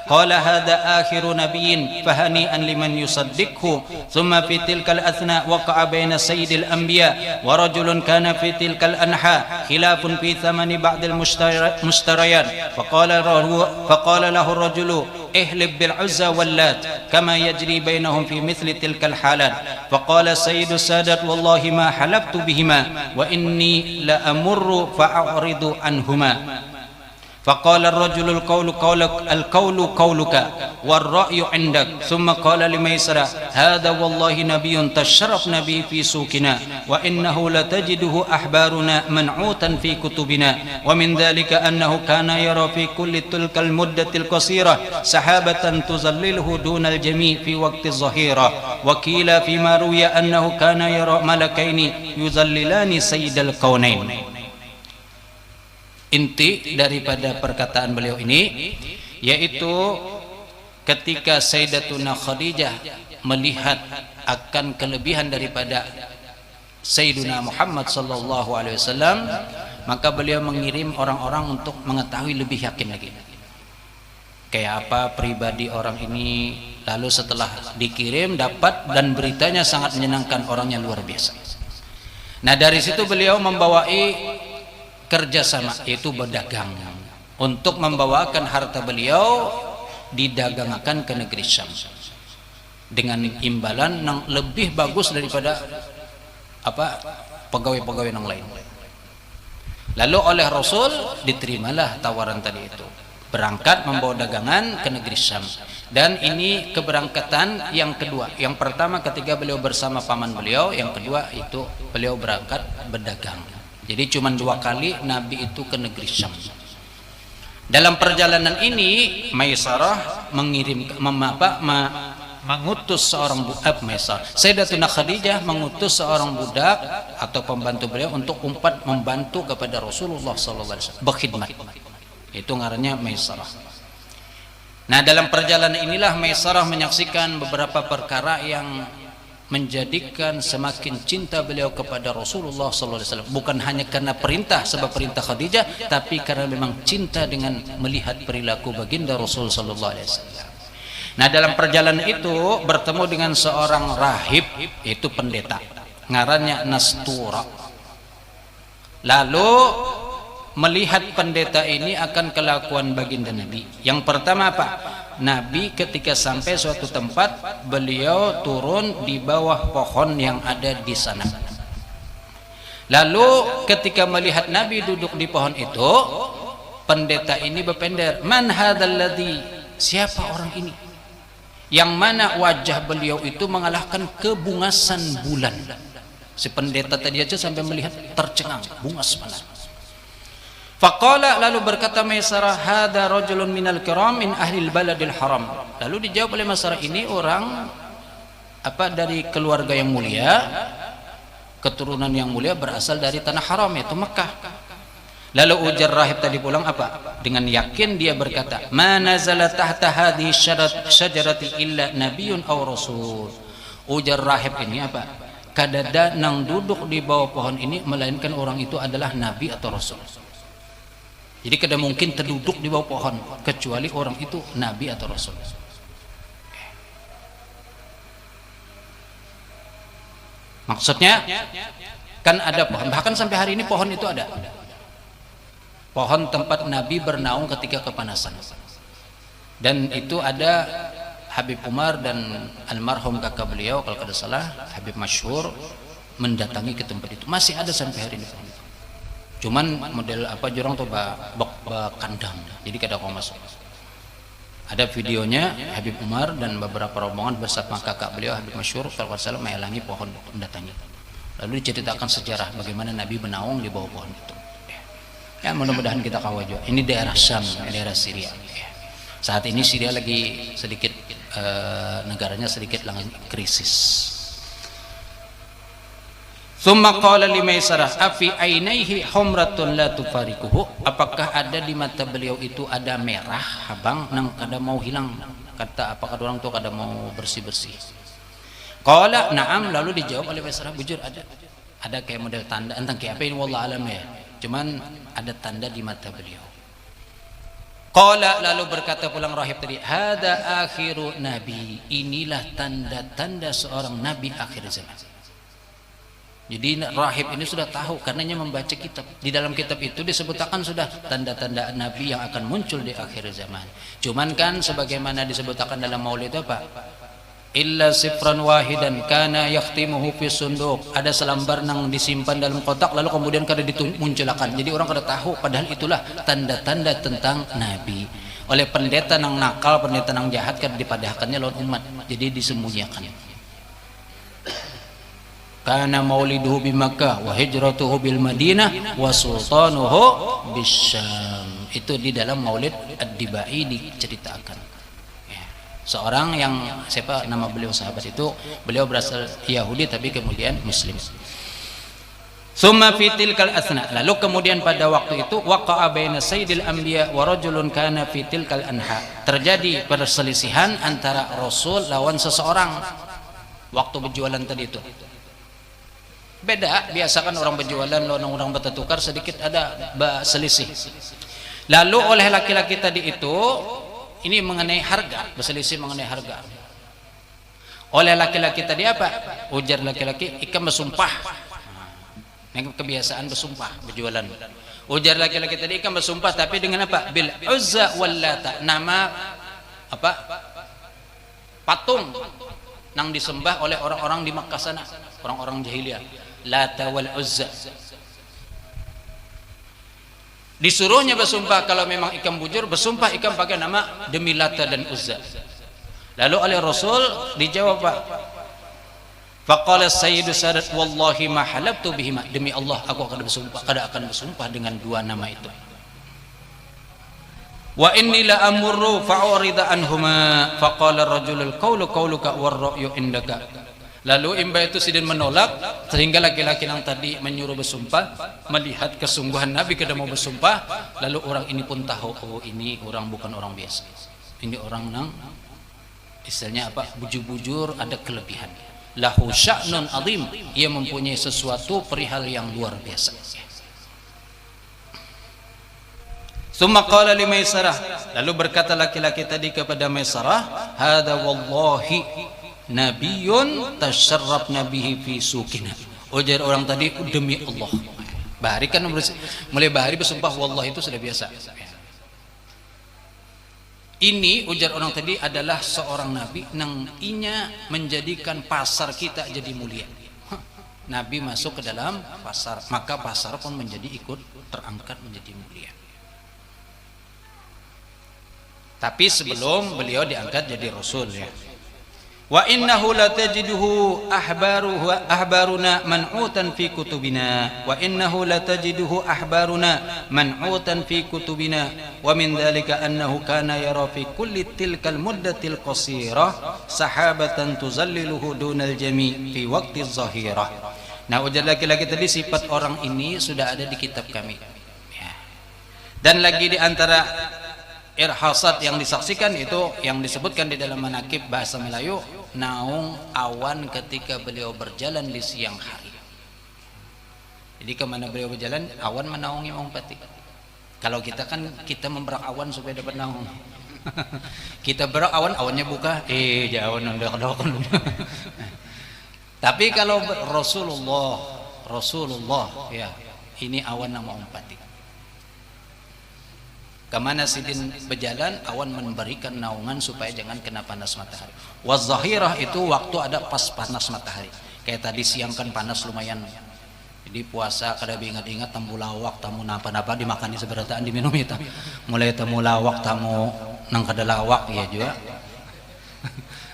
قال هذا آخر نبي فهنيئا لمن يصدقه ثم في تلك الأثناء وقع بين سيد الأنبياء ورجل كان في تلك الأنحاء خلاف في ثمن بعض المشتريات فقال له الرجل اهلب بالعزى واللات كما يجري بينهم في مثل تلك الحالات فقال سيد السادات والله ما حلفت بهما وإني لأمر فأعرض عنهما فقال الرجل القول قولك والرأي عندك ثم قال لميسرة هذا والله نبي تشرفنا به في سوقنا وإنه لتجده أحبارنا منعوتا في كتبنا ومن ذلك أنه كان يرى في كل تلك المدة القصيرة سحابة تظلله دون الجميع في وقت الظهيرة وكيل فيما روي أنه كان يرى ملكين يظللان سيد الكونين. Inti daripada perkataan beliau ini yaitu ketika Sayyidatuna Khadijah melihat akan kelebihan daripada Sayyiduna Muhammad sallallahu alaihi wasallam maka beliau mengirim orang-orang untuk mengetahui lebih yakin lagi kayak apa pribadi orang ini lalu setelah dikirim dapat dan beritanya sangat menyenangkan orangnya luar biasa. Nah dari situ beliau membawai kerjasama yaitu berdagang untuk membawakan harta beliau didagangkan ke negeri Syam dengan imbalan yang lebih bagus daripada pegawai-pegawai yang lain. Lalu oleh Rasul diterimalah tawaran tadi itu berangkat membawa dagangan ke negeri Syam dan ini keberangkatan yang kedua. Yang pertama ketika beliau bersama paman beliau, yang kedua itu beliau berangkat berdagang. Jadi cuma 2 kali Nabi itu ke negeri Syam. Dalam perjalanan ini Maisarah mengutus seorang budak, Sayyidatuna Khadijah mengutus seorang budak atau pembantu beliau untuk membantu kepada Rasulullah SAW berkhidmat. Itu ngarannya Maisarah. Nah, dalam perjalanan inilah Maisarah menyaksikan beberapa perkara yang menjadikan semakin cinta beliau kepada Rasulullah SAW. Bukan hanya karena perintah, sebab perintah Khadijah, tapi karena memang cinta dengan melihat perilaku baginda Rasul SAW. Nah, dalam perjalanan itu bertemu dengan seorang rahib, itu pendeta, ngarannya Nastura. Lalu melihat pendeta ini akan kelakuan baginda Nabi. Yang pertama apa? Nabi ketika sampai suatu tempat, beliau turun di bawah pohon yang ada di sana. Lalu ketika melihat Nabi duduk di pohon itu, pendeta ini berpender, man hadzal ladzi, siapa orang ini yang mana wajah beliau itu mengalahkan kebungasan bulan. Si pendeta tadi aja sampai melihat tercengang, bungas mana. Faqala, lalu berkata Maisarah, hada rajulun minal kiram min ahlil baladil haram. Lalu dijawab oleh Maisarah, ini orang dari keluarga yang mulia, keturunan yang mulia, berasal dari tanah haram, yaitu Mekah. Lalu ujar rahib tadi pulang apa? Dengan yakin dia berkata, ma nazala tahta hadhihi syajarati illa nabiyyun aw rasul. Ujar rahib ini apa? Kadada nang duduk di bawah pohon ini melainkan orang itu adalah nabi atau rasul. Jadi kada mungkin terduduk di bawah pohon kecuali orang itu nabi atau rasul. Maksudnya kan ada pohon, bahkan sampai hari ini pohon itu ada. Pohon tempat Nabi bernaung ketika kepanasan. Dan itu ada Habib Umar dan almarhum kakak beliau kalau tidak salah Habib Masyhur mendatangi ke tempat itu. Masih ada sampai hari ini pohon itu. Cuman model apa jurang tuh kandang, jadi kada kau masuk. Ada videonya Habib Umar dan beberapa rombongan bersama kakak beliau Habib Masyhur kalau tidak salah menyalangi pohon mendatangi. Lalu diceritakan sejarah bagaimana Nabi bernaung di bawah pohon itu. Ya, mudah-mudahan kita kawal juga. Ini daerah Syam, daerah Syria. Saat ini Syria lagi sedikit negaranya sedikit lagi krisis. Tsumma qala li Maisarah, afi ainaihi humratun la tufarikuhu. Apakah ada di mata beliau itu ada merah, abang, nang kada mau hilang? Kata apakah orang tu kada mau bersih-bersih? Qala na'am, lalu dijawab oleh Maisarah, bujur ada. Ada kayak model tanda, entah kayak apa ini wallah alam ya. Cuman ada tanda di mata beliau. Qala, lalu berkata pulang rahib tadi, hada akhiru nabi, inilah tanda-tanda seorang nabi akhir zaman. Jadi rahib ini sudah tahu karenanya membaca kitab. Di dalam kitab itu disebutkan sudah tanda-tanda nabi yang akan muncul di akhir zaman. Cuman kan sebagaimana disebutkan dalam maulid apa? Illa sifran wahidan kana yakhtimuhu fi sunduq. Ada selembar yang disimpan dalam kotak lalu kemudian kada dimunculkan. Jadi orang kada tahu padahal itulah tanda-tanda tentang nabi. Oleh pendeta nang nakal, pendeta nang jahat kada dipadahkannya lawan umat. Jadi disembunyikan. Kana mauliduhu bi Makkah wa hijratuhu bil Madinah wa sultanuhu bisyam. Itu di dalam Maulid Ad-Dibai diceritakan. Ya. Seorang yang siapa nama beliau sahabat itu, beliau berasal Yahudi tapi kemudian Muslim. Summa fi tilkal asna, lalu kemudian pada waktu itu waqa'a baina sayyidil anbiya wa rajulun kana fi tilkal anha. Terjadi perselisihan antara Rasul lawan seseorang waktu berjualan tadi itu. Beda, biasa kan orang berjualan lawan orang bertukar sedikit ada selisih. Lalu oleh laki-laki tadi itu ini mengenai harga, berselisih mengenai harga. Oleh laki-laki tadi apa? Ujar laki-laki, ikan bersumpah. Yang kebiasaan bersumpah berjualan. Ujar laki-laki tadi ikan bersumpah tapi dengan apa? Bil Uzza wal Lata, nama apa? Patung yang disembah oleh orang-orang di Makkah sana, orang-orang jahiliyah. Lata wal Uzza. Disuruhnya bersumpah kalau memang ikan bujur, bersumpah ikan pakai nama demi Lata dan Uzza. Lalu oleh Rasul dijawab, Pak. Faqala sayyidu sadat wallahi ma halabtu bihima, demi Allah aku akan bersumpah, kada akan bersumpah dengan dua nama itu. wa inni la amurru fa'urida anhuma faqala ar-rajul al-qawlu qawluka war-ra'yu indaka. Lalu imba itu sidin menolak, sehingga laki-laki yang tadi menyuruh bersumpah melihat kesungguhan Nabi kada mau bersumpah, lalu orang ini pun tahu, oh ini orang bukan orang biasa, ini orang nang istilahnya apa, bujur-bujur, ada kelebihan, lahu sya'nun azim, ia mempunyai sesuatu perihal yang luar biasa. Summa qala li Maisarah, lalu berkata laki-laki tadi kepada Maisarah, hada wallahi nabiyun tasyarraf nabihi fi sukina. Ujar orang tadi, demi Allah. Bahari kan mulai bahari bersumpah wallah itu sudah biasa. Ini ujar orang tadi adalah seorang nabi nang inya menjadikan pasar kita jadi mulia. Nabi masuk ke dalam pasar, maka pasar pun menjadi ikut terangkat menjadi mulia. Tapi sebelum beliau diangkat jadi rasul ya. Wa innahu latajiduhu ahbaruna man'utan fi kutubina wa innahu latajiduhu ahbaruna man'utan fi kutubina wa min dhalika annahu kana yara fi kulli tilkal muddatil qasirah sahabatan tuzalliluhu dunal jami' fi waqti zahirah. Nah, ujar laki-laki tadi, sifat orang ini sudah ada di kitab kami ya. Dan lagi di antara irhasat yang disaksikan itu yang disebutkan di dalam manakib bahasa Melayu, naung awan ketika beliau berjalan di siang hari. Jadi kemana beliau berjalan, awan menaungi Om Pati. Kalau kita kan kita memberak awan supaya dapat naung. Kita berak awan, awannya buka, awan udah. Tapi kalau Rasulullah ya, ini awan nama Om Pati. Kemana sidin berjalan, awan memberikan naungan supaya jangan kena panas matahari. Wazahirah itu waktu ada pas panas matahari. Kayak tadi siang kan panas lumayan. Jadi puasa kada ingat-ingat tamu lawak, tamu napa-napa dimakani seberataan diminum itu. Mulai tamu lawak, tamu nang kada lawak ya juga.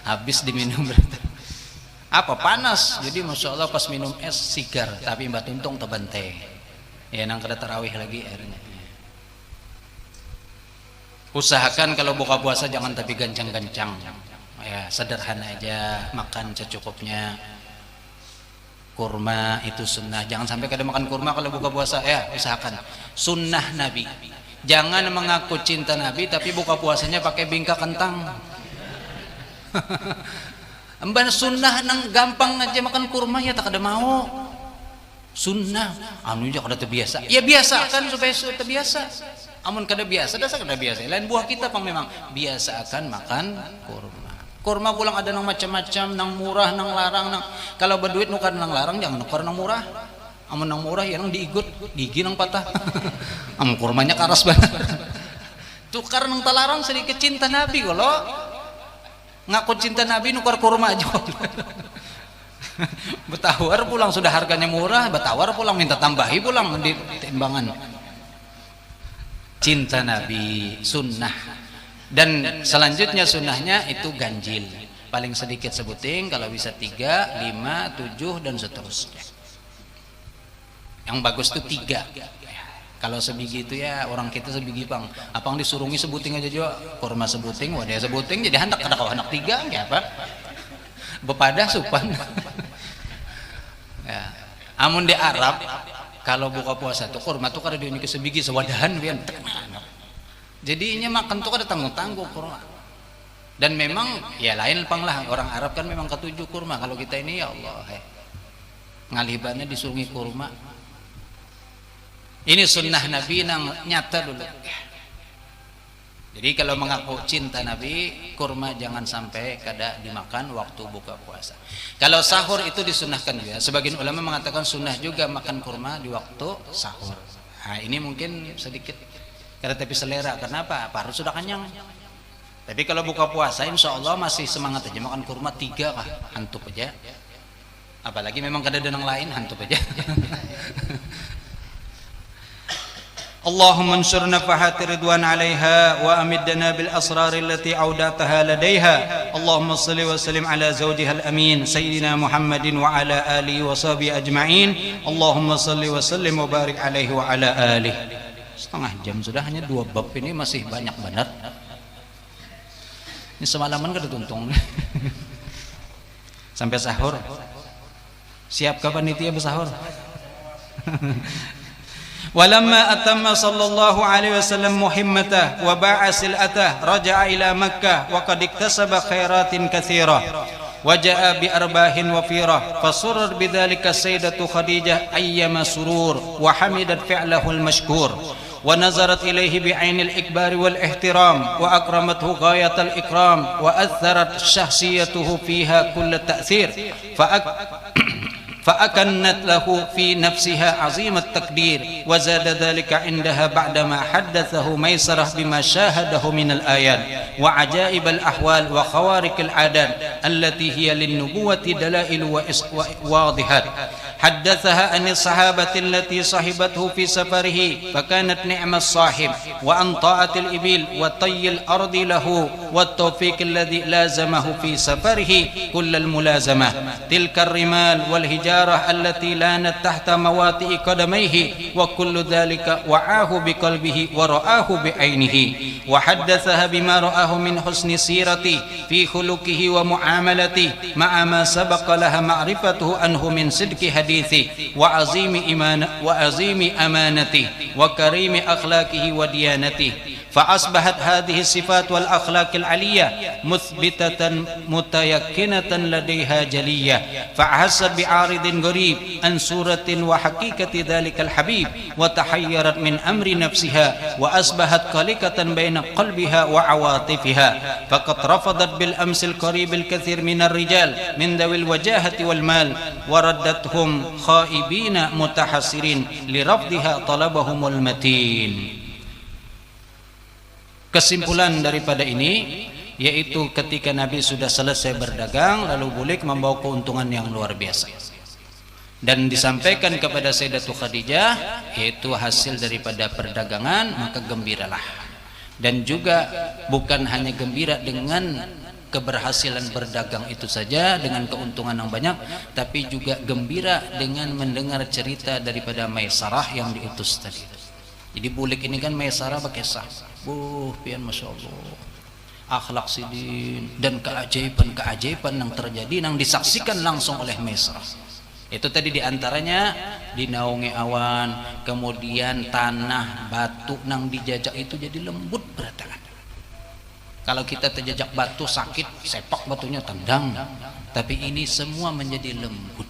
Habis diminum berarti. Apa panas? Jadi masya Allah pas minum es sigar, tapi mbak tuntung tebante. Ya nang kada tarawih lagi akhirnya. Usahakan kalau buka puasa jangan tapi gancang-gancang ya, sederhana aja, makan secukupnya. Kurma itu sunnah, jangan sampai kada makan kurma kalau buka puasa ya, usahakan sunnah Nabi. Jangan mengaku cinta Nabi tapi buka puasanya pakai bingka kentang. Emban sunnah nang gampang aja makan kurma ya tak ada mau. Sunnah anu aja kada terbiasa ya, biasa kan supaya terbiasa. Amun kada biasa, dasar kada biasa. Lain buah kita pang memang biasa akan makan kurma. Kurma pulang ada nang macam-macam, nang murah, nang larang, nang kalau berduit nukar nang larang jangan nukar nang murah. Amun nang murah ya nang diigut, gigi nang patah. Amun kurmanya karas banget. Tukar nang talarang sedikit cinta Nabi kalau ngaku cinta Nabi nukar kurma aja. Betawar pulang sudah harganya murah, betawar pulang minta tambahi pulang di timbangan. Cinta Nabi sunnah. Dan selanjutnya sunnahnya itu ganjil, paling sedikit sebuting, kalau bisa 3, 5, 7 dan seterusnya. Yang bagus itu 3. Kalau sebiji itu ya orang kita sebiji pang apang disurungi sebuting aja juga, kurma sebuting, wadah sebuting, jadi hendak kada kau hendak 3 ya apa bepadah supan. Ya. Amun di Arab kalau buka puasa tuh kurma tuh kada diunjuk sebiji sewadahan pian. Jadi ini makan tuh kada tanggung-tanggung kurma. Dan memang ya lain pang lah, orang Arab kan memang ketujuh kurma. Kalau kita ini ya Allah, ngalibannya disurungi kurma. Ini sunnah Nabi nang nyata dulu. Jadi kalau mengaku cinta Nabi, kurma jangan sampai kada dimakan waktu buka puasa. Kalau sahur itu disunahkan juga. Sebagian ulama mengatakan sunnah juga makan kurma di waktu sahur. Nah ini mungkin sedikit kada tapi selera. Kenapa? Harus sudah kenyang. Tapi kalau buka puasa insya Allah masih semangat aja makan kurma 3 kah, hantup aja. Apalagi memang kada ada yang lain, hantup aja. اللهم انشر نفحات رضوان عليها وأمدنا بالأسرار التي أودعتها لديها. اللهم صل وسلم على زوجها الأمين سيدنا محمد وعلى آله وصحبه أجمعين. اللهم صل وسلم وبارك عليه وعلى آله. setengah jam sudah, hanya 2 bab ini masih banyak banget. Ini semalaman kada tuntung. Sampai sahur. Siap kapan panitia bersahur? Walamma atamma sallallahu alaihi wasallam muhimmatah wa ba'a sil'atah raja'a ila Makkah wa qad iktasaba khairatin katsirah wa ja'a bi arbahin wafirah fasurrat bidzalika sayyidatu Khadijah ayyama surur wa hamidat fi'lahu al-mashkur wa nazarat ilayhi bi'ainil ikbar wal ihtiram wa akramathu ghayatal ikram wa atharat shakhsiyatuhu fiha kull ta'thir فأكنت له في نفسها عظيم التقدير وزاد ذلك عندها بعدما حدثه ميسرة بما شاهده من الآيات وعجائب الأحوال وخوارق العادات التي هي للنبوة دلائل واضحات حدثها عن الصحابة التي صحبته في سفره فكانت نعم الصاحب وعن طاعة الإبل وطي الأرض له والتوفيق الذي لازمه في سفره كل الملازمة تلك الرمال والهجارة التي لانت تحت مواطئ قدميه وكل ذلك وعاه بقلبه ورآه بعينه وحدثها بما رآه من حسن سيرته في خلقه ومعاملته مع ما سبق لها معرفته عنه من صدق حديثه وعظيم أمانته وكريم أخلاقه وديانته فأصبحت هذه الصفات والأخلاق العلية مثبتة متيقنة لديها جلية فأحست بعارض غريب عن صورة وحقيقة ذلك الحبيب وتحيرت من أمر نفسها وأصبحت قلقة بين قلبها وعواطفها فقد رفضت بالأمس القريب الكثير من الرجال من ذوي الوجاهة والمال وردتهم خائبين متحسرين لرفضها طلبهم المتين. Kesimpulan daripada ini yaitu ketika Nabi sudah selesai berdagang lalu balik membawa keuntungan yang luar biasa dan disampaikan kepada Sayyidatu Khadijah yaitu hasil daripada perdagangan, maka gembiralah. Dan juga bukan hanya gembira dengan keberhasilan berdagang itu saja dengan keuntungan yang banyak, tapi juga gembira dengan mendengar cerita daripada Maisarah yang diutus tadi. Jadi bulik ini kan Maisarah berkisah, pian Masya Allah, akhlak sidin dan keajaiban yang terjadi yang disaksikan langsung oleh Maisarah. Itu tadi diantaranya dinaungi awan, kemudian tanah batu nang dijajak itu jadi lembut berantakan. Kalau kita terjajak batu sakit, sepak batunya tendang, tapi ini semua menjadi lembut.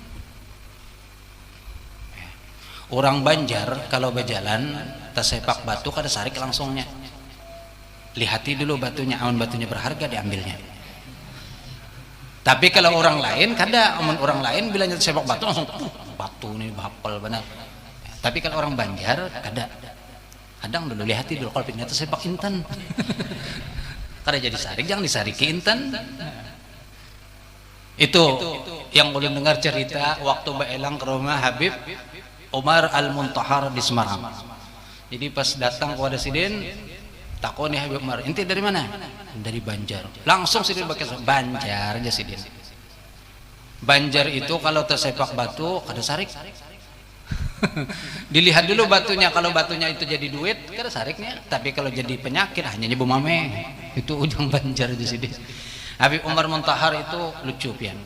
Orang Banjar kalau berjalan tersepak batu kada sarik langsungnya, lihati dulu batunya, amun batunya berharga diambilnya. Tapi kalau orang lain kada, amun orang lain bila tersepak batu langsung batu ini hafal benar. Tapi kalau orang Banjar kada, kadang dulu lihati dulu kalau pindah tersepak intan. Kada jadi sarik, jangan disariki intan. Itu yang boleh dengar cerita waktu Baelang ke rumah Habib Umar Al-Muntahar di Semarang. Jadi pas datang kepada Sidin, takoni Habib Umar, "Ente dari mana?" "Dari Banjar." Langsung Sidin pakai Banjar aja Sidin. Banjar itu kalau tersepak batu kada sarik. Dilihat dulu batunya, kalau batunya itu jadi duit kada sariknya, tapi kalau jadi penyakit hanya nyebu mame. Itu ujung Banjar aja Sidin. Habib Umar Muntahar itu lucu pian.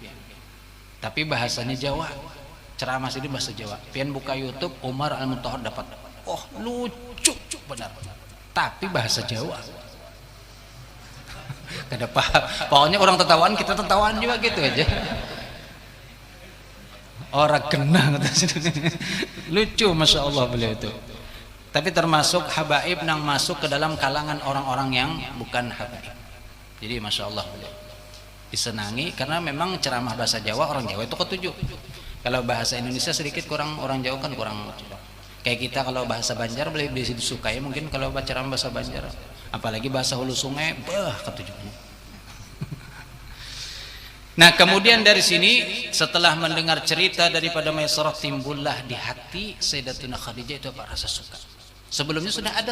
Tapi bahasanya Jawa. Ceramah Sidin bahasa Jawa. Pian buka YouTube Umar Al-Muntahar dapat. Oh, lucu benar. Tapi bahasa Jawa. Kada paham. Pokoknya orang tertawaan, kita tertawaan juga gitu aja. Orang kena lucu, Masya Allah beliau itu. Tapi termasuk habaib yang masuk ke dalam kalangan orang-orang yang bukan habaib. Jadi Masya Allah beliau disenangi karena memang ceramah bahasa Jawa, orang Jawa itu ketujuh. Kalau bahasa Indonesia sedikit kurang, orang Jawa kan kurang. Kayak kita kalau bahasa Banjar boleh disukai mungkin kalau baca bahasa Banjar. Apalagi bahasa Hulu Sungai, ketujuhnya. Nah, kemudian dari sini setelah mendengar cerita daripada Maisarah timbullah di hati Sayyidatuna Khadijah itu apa? Rasa suka. Sebelumnya sudah ada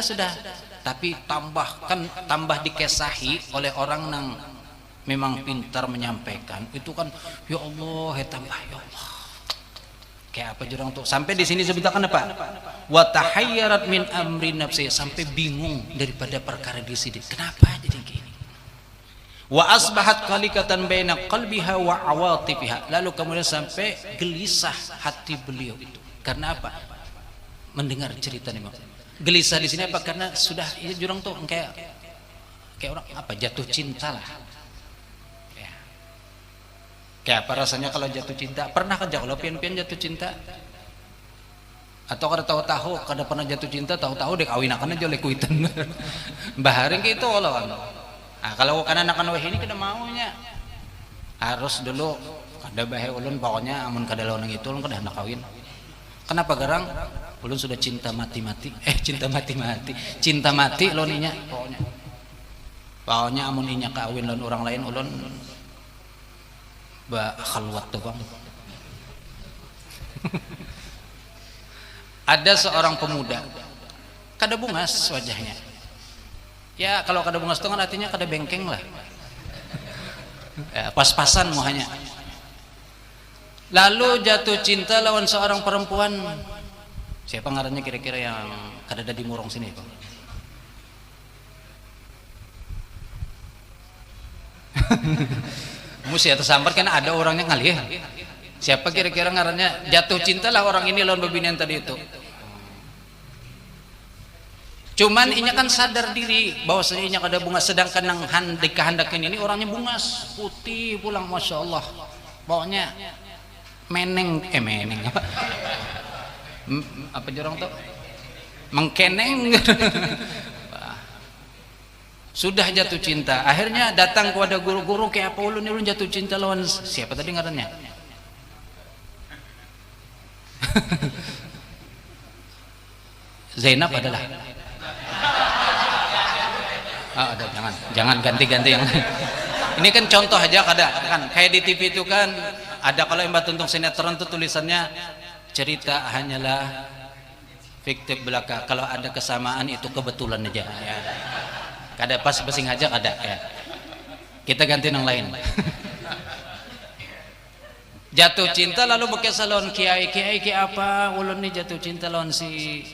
tapi tambah dikesahi oleh orang yang memang pintar menyampaikan. Itu kan ya Allah, tambah ya Allah. Kayak apa jurang tuh? Sampai di sini sebutkan apa? Wa tahayyarat min amri nafsi, sampai bingung daripada perkara diri sendiri. Kenapa jadi gini? Wa asbahat qalikatan baina qalbiha wa awatifiha. Lalu kemudian sampai gelisah hati beliau itu. Karena apa? Mendengar cerita nih, gelisah di sini apa? Karena sudah ya, jurang tuh kayak orang apa? Jatuh cinta lah. Kayak apa rasanya kalau jatuh cinta? Pernah kan kalau pian-pian jatuh cinta? Atau kada tahu-tahu kada pernah jatuh cinta, tahu-tahu dek awinakan aja oleh kuitan. Baharing gitu Allah kan. Nah, kalau kan anak-anak ini kada maunya. Harus dulu kada bahe ulun pokoknya amun kada lawan gitu ulun kada hendak kawin. Kenapa garang? Ulun sudah cinta mati-mati. Cinta mati-mati. Cinta mati loninya pokoknya. Pokoknya amun inya kawin lawan orang lain ulun khalwat tuh bang. Ada seorang pemuda kada bungas wajahnya. Ya kalau kada bungas itu kan artinya kada bengkeng lah. Ya, pas-pasan muhanya. Lalu jatuh cinta lawan seorang perempuan. Siapa ngarannya kira-kira yang kada ada di Murong sini bang? Mesti atau sambar kan ada orangnya ngalih. Siapa kira-kira ngarannya jatuh cinta lah orang ini lawan babinian tadi itu. Cuman inya kan sadar diri bahwasanya inya kada bungas, sedangkan nang dikehandakin ini orangnya bungas, putih pulang masya Allah. Pokoknya meneng apa? Apa jorong tuh? Mengkeneng. Sudah jatuh cinta, akhirnya datang kepada guru-guru kayak apa ulun jatuh cinta lawan siapa tadi ngarannya? Zainab adalah. Ada jangan ganti-ganti yang lain. Ini kan contoh aja kada kan kayak di TV itu kan ada kalau yang tuntung sinetron tuh tulisannya cerita hanyalah fiktif belaka, kalau ada kesamaan itu kebetulan aja ya. Kada pas basing aja kada ya. Kita ganti yang lain. Jatuh cinta lalu bekas salon kiai apa ulun nih jatuh cinta lawan si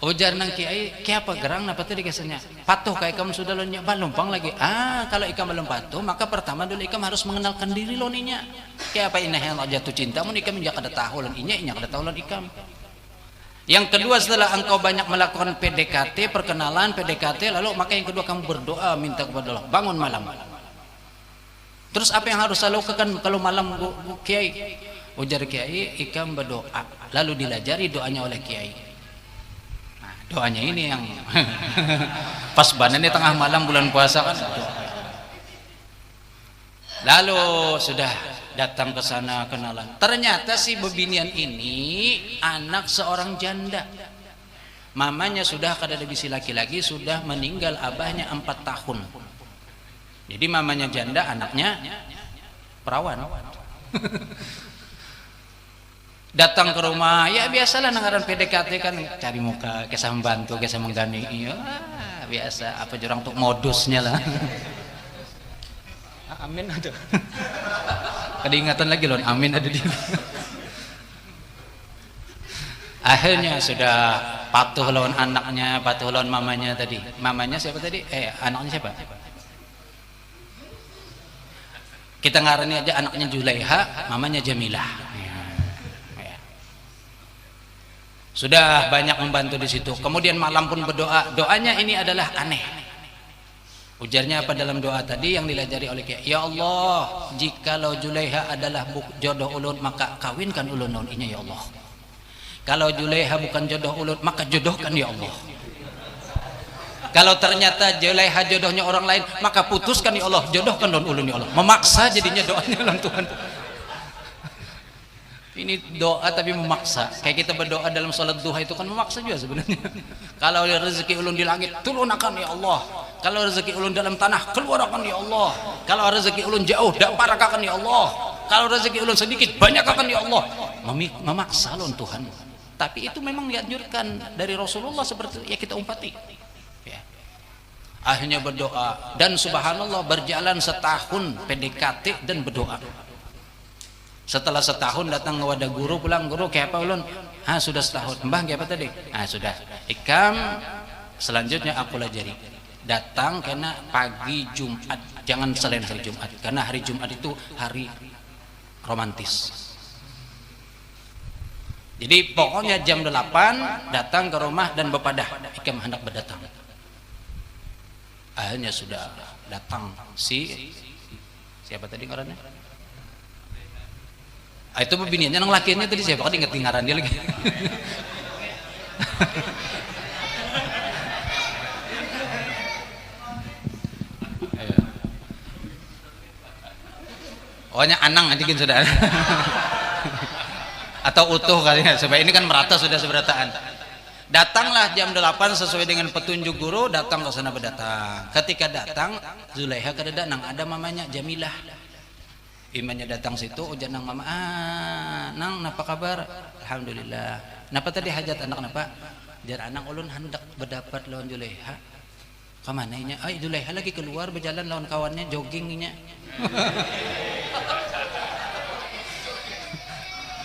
ujar nang kiai apa gerang apa tadi kesanya patuh kayak kamu sudah lo nyoba lumpang lagi. Kalau ikam belum patuh maka pertama dulu ikam harus mengenalkan diri lo ninya kayak apa inah yang jatuh cinta mun ikam tidak ada tahu lan inya kada tahu lan ikam. Yang kedua setelah engkau banyak melakukan PDKT perkenalan PDKT lalu maka yang kedua kamu berdoa minta kepada Allah bangun malam. Terus apa yang harus saya lakukan kalau malam kiai? Ujar kiai ikam berdoa lalu dilajari doanya oleh kiai. Doanya ini yang pas banannya tengah malam bulan puasa kan. Lalu sudah datang ke sana kenalan. Ternyata si bebinian ini anak seorang janda. Mamanya sudah kada ada bisi laki-laki, sudah meninggal abahnya 4 tahun. Jadi mamanya janda, anaknya perawan. Datang ke rumah ya biasalah nangaran PDKT kan cari muka kisah membantu kisah menggani iya biasa apa jurang tuh modusnya lah. Amin ada keingatan lagi loh amin ada di akhirnya sudah patuh lawan anaknya patuh lawan mamanya tadi. Mamanya siapa tadi anaknya siapa kita ngarani aja anaknya Julaiha mamanya Jamilah. Sudah banyak membantu di situ. Kemudian malam pun berdoa. Doanya ini adalah aneh. Ujarnya apa dalam doa tadi yang dilajari oleh kiai? Ya Allah, jikalau Julaiha adalah jodoh ulun maka kawinkan ulun lawan inya ya Allah. Kalau Julaiha bukan jodoh ulun maka jodohkan ya Allah. Kalau ternyata Julaiha jodohnya orang lain maka putuskan ya Allah, jodohkan lawan ulun ya Allah. Memaksa jadinya doanya lawan Tuhan. Ini doa tapi memaksa. Kayak kita berdoa dalam salat duha itu kan memaksa juga sebenarnya. Kalau rezeki ulun di langit turunkan ya Allah. Kalau rezeki ulun dalam tanah keluarkan ya Allah. Kalau rezeki ulun jauh daparkan ya Allah. Kalau rezeki ulun sedikit banyakkan ya Allah. Memaksa lawan Tuhan. Tapi itu memang dianjurkan dari Rasulullah seperti ya kita umpati. Ya. Akhirnya berdoa, dan subhanallah berjalan setahun PDKT dan berdoa. Setelah setahun datang ke wadah guru, pulang, guru kayak apa ulun? Sudah setahun. Mbah kayak apa tadi? Sudah. Ikam, selanjutnya aku pelajari. Datang karena pagi Jumat, jangan selain hari Jumat, karena hari Jumat itu hari romantis. Jadi pokoknya jam 8 datang ke rumah dan bepadah. Ikam hendak berdatang. Akhirnya sudah datang siapa tadi ngarannya? Itu biniannya nang lakinya tadi siapa? Kok inget ngaran dia lagi. Pokoknya Anang aja kan sudah. Atau utuh kali ya, supaya ini kan merata sudah seberataan. Datanglah jam 8 sesuai dengan petunjuk guru, datang ke sana berdatang. Ketika datang, Zulaiha kadada nang ada mamanya Jamilah. Imannya datang situ, ujar nang mama, nang apa kabar? Alhamdulillah. Napa tadi hajat anak napa? Jar anak ulun hendak berdapat lawan Zulaiha. Kemana inya? Zulaiha lagi keluar berjalan lawan kawannya jogging inya.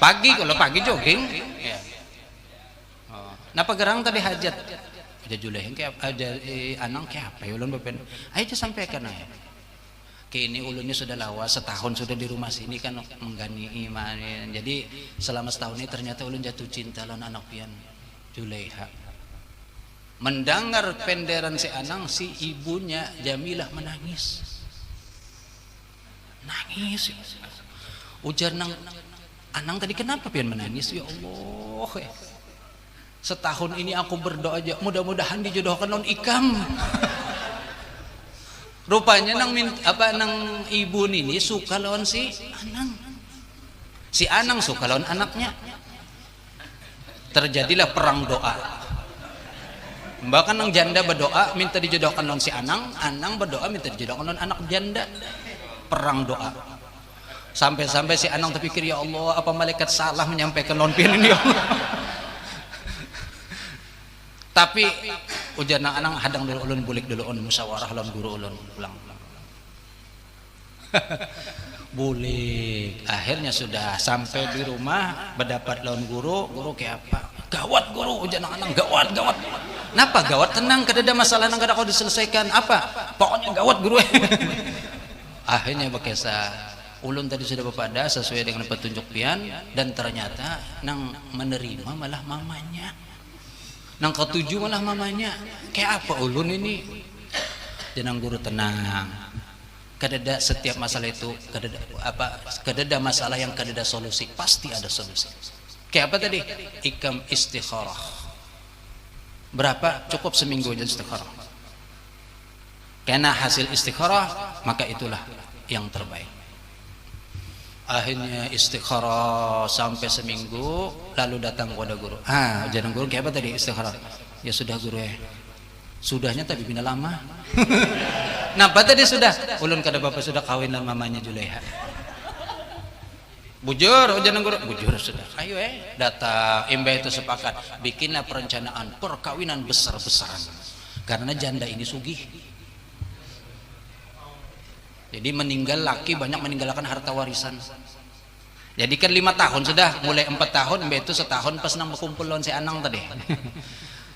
Pagi, kalau pagi jogging ya. Napa gerang tadi hajat? Ada Zulaiha kayak ada anang kayak apa ya ulun bepen. Ayo sampaikan aja. Kini ulunnya sudah lawas, setahun sudah di rumah sini kan menggani iman. Jadi selama setahun ini ternyata ulun jatuh cinta lawan anak pian Zulaiha. Mendengar penderan si Anang, si ibunya Jamilah menangis. Nangis. Ujar nang Anang tadi kenapa pian menangis? Ya Allah. Setahun ini aku berdoa aja, mudah-mudahan dijodohkan non Ikam. Rupanya nang ibu ini suka lawan si Anang. Si Anang suka lawan anaknya. Terjadilah perang doa. Bahkan nang janda berdoa minta dijodohkan lawan si Anang, Anang berdoa minta dijodohkan lawan anak janda. Perang doa. Sampai-sampai si Anang terpikir, ya Allah, apa malaikat salah menyampaikan lawan pian ini ya Allah. Tapi ujar nang Anang hadang dulu ulun bulik dulu on musyawarah lawan guru ulun pulang. Bulik. Akhirnya sudah sampai di rumah berdapat lawan guru kayak apa? Gawat guru, ujar nang Anang gawat. Napa gawat? Tenang, kadada masalah nang kada kau diselesaikan. Apa? Pokoknya gawat guru. Akhirnya berkisah ulun tadi sudah bepada sesuai dengan petunjuk pian, dan ternyata nang menerima malah mamanya. Nang ketujuh malah mamanya. Kayak apa ulun ini? Jangan guru tenang. Kadada setiap masalah itu kadada masalah yang kadada solusi, pasti ada solusi. Kayak apa tadi? Ikam istikharah. Berapa? Cukup seminggu aja istikharah. Karena hasil istikharah maka itulah yang terbaik. Akhirnya istikharah sampai seminggu, lalu datang kepada guru. Jangan guru kayak apa tadi istikharah? Ya sudah guru ya. Sudahnya tapi bina lama. Napa tadi sudah? Ulun kada bapak sudah kawin dengan mamanya Zulaiha. Bujur, jangan guru. Bujur sudah. Ayo datang. Imbah itu sepakat. Bikinlah perencanaan perkawinan besar-besaran. Karena janda ini sugih. Jadi meninggal laki banyak meninggalkan harta warisan. Jadi kan 5 tahun sudah, mulai 4 tahun, itu setahun pas nang berkumpul lawan si Anang tadi.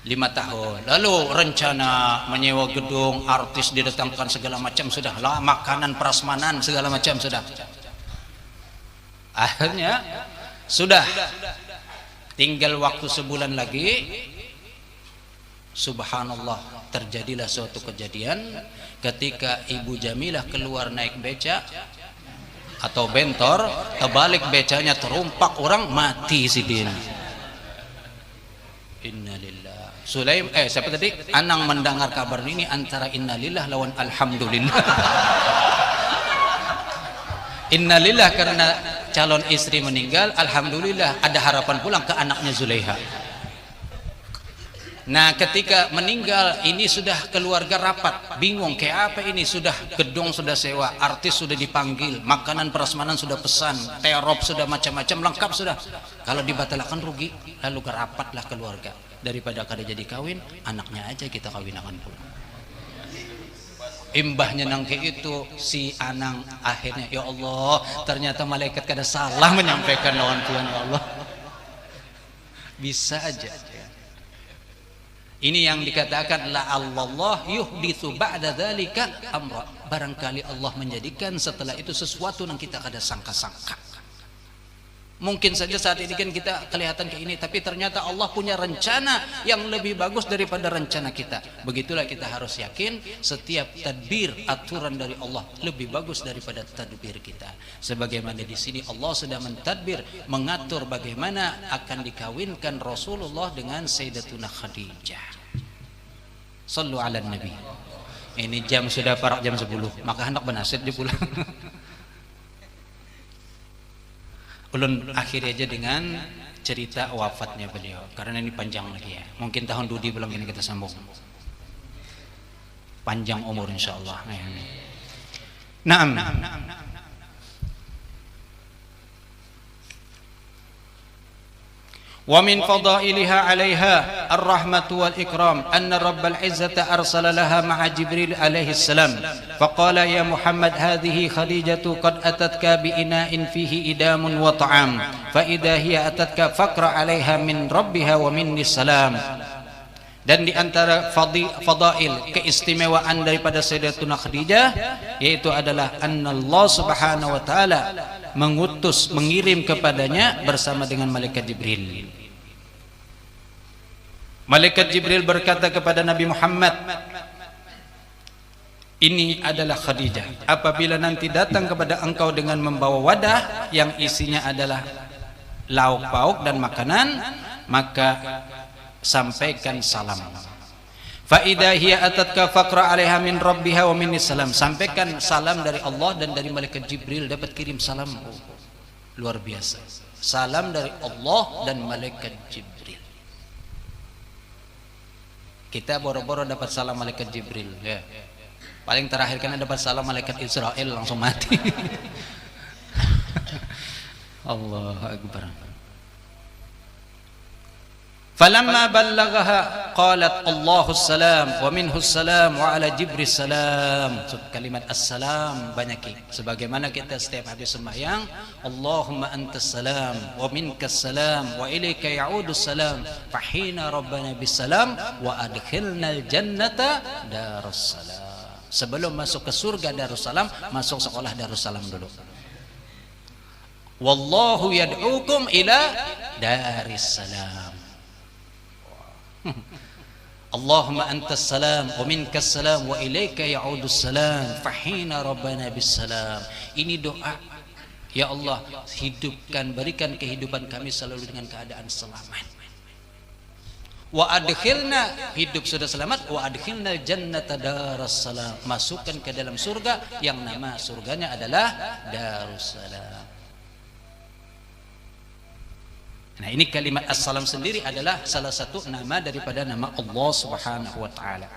5 tahun. Lalu rencana menyewa gedung, artis didatangkan segala macam sudah, lah makanan prasmanan segala macam sudah. Akhirnya sudah tinggal waktu sebulan lagi. Subhanallah, terjadilah suatu kejadian ketika Ibu Jamilah keluar naik beca atau bentor, terbalik becanya terumpak orang, mati si Din. Innalillah. Siapa tadi? Anang mendengar kabar ini antara innalillah lawan alhamdulillah. Innalillah karena calon istri meninggal, alhamdulillah ada harapan pulang ke anaknya Zulaiha. Nah ketika meninggal ini sudah keluarga rapat, bingung kayak apa ini, sudah gedung sudah sewa, artis sudah dipanggil, makanan prasmanan sudah pesan, terop sudah macam-macam lengkap sudah. Kalau dibatalkan rugi, lalu rapatlah keluarga, daripada kada jadi kawin, anaknya aja kita kawinakan pulang. imbahnya nangke itu si Anang akhirnya, ya Allah ternyata malaikat kada salah menyampaikan lawan Tuhan, ya Allah. Bisa aja. Ini yang dikatakan la Allah yuhditsu ba'da dzalika amra. Barangkali Allah menjadikan setelah itu sesuatu yang kita kada sangka-sangka. Mungkin saja saat ini kan kita kelihatan kayak ini, tapi ternyata Allah punya rencana yang lebih bagus daripada rencana kita. Begitulah kita harus yakin setiap tadbir, aturan dari Allah lebih bagus daripada tadbir kita. Sebagaimana di sini Allah sudah mentadbir, mengatur bagaimana akan dikawinkan Rasulullah dengan Sayyidatuna Khadijah. Sallu ala Nabi. Ini jam sudah parak jam 10, maka hendak benasid di pulang. Ulun akhiri aja dengan cerita wafatnya beliau, karena ini panjang lagi ya. Mungkin tahun Dudi belum ini kita sambung. Panjang umur insyaallah. Naam. ومن فضائلها عليها الرحمة والإكرام أن رب العزة أرسل لها مع جبريل عليه السلام فقال يا محمد هذه خديجة قد أتتك بإناء فيه إدام وطعام فإذا هي أتتك فاقرأ عليها من ربها ومني السلام. Dan di antara fadail keistimewaan daripada Sayyidatuna Khadijah yaitu adalah Allah Subhanahu wa taala mengirim kepadanya bersama dengan malaikat Jibril. Malaikat Jibril berkata kepada Nabi Muhammad, ini adalah Khadijah. Apabila nanti datang kepada engkau dengan membawa wadah yang isinya adalah lauk pauk dan makanan, maka sampaikan salam. Fa idza hiya atatka faqra 'alaiha min rabbiha wa minni salam. Sampaikan salam dari Allah dan dari malaikat Jibril, dapat kirim salam. Luar biasa. Salam dari Allah dan malaikat Jibril. Kita boro-boro dapat salam malaikat Jibril ya. Paling terakhir kan dapat salam malaikat Israel langsung mati. Allahu akbar. Falamma ballaghaha qalat Allahus salam wa minhus salam wa ala Jibril salam. Kalimat assalam banyak sebagaimana kita setiap habis sembahyang, Allahumma antas salam wa minkas salam wa ilaika ya'udus salam fahina rabbana bis salam wa adkhilnal jannata darussalam. Sebelum masuk ke surga Darussalam, masuk sekolah Darussalam dulu. Wallahu yad'ukum ila darissalam. Allahumma antas salam wa minkas salam wa ilaika ya'udus salam fahina rabbana bis salam. Ini doa, ya Allah hidupkan, berikan kehidupan kami selalu dengan keadaan selamat. Wa adkhilna, hidup sudah selamat, wa adkhilna jannata darussalam, masukkan ke dalam surga yang nama surganya adalah Darussalam. Nah, ini kalimat assalam sendiri adalah salah satu nama daripada nama Allah Subhanahu wa taala.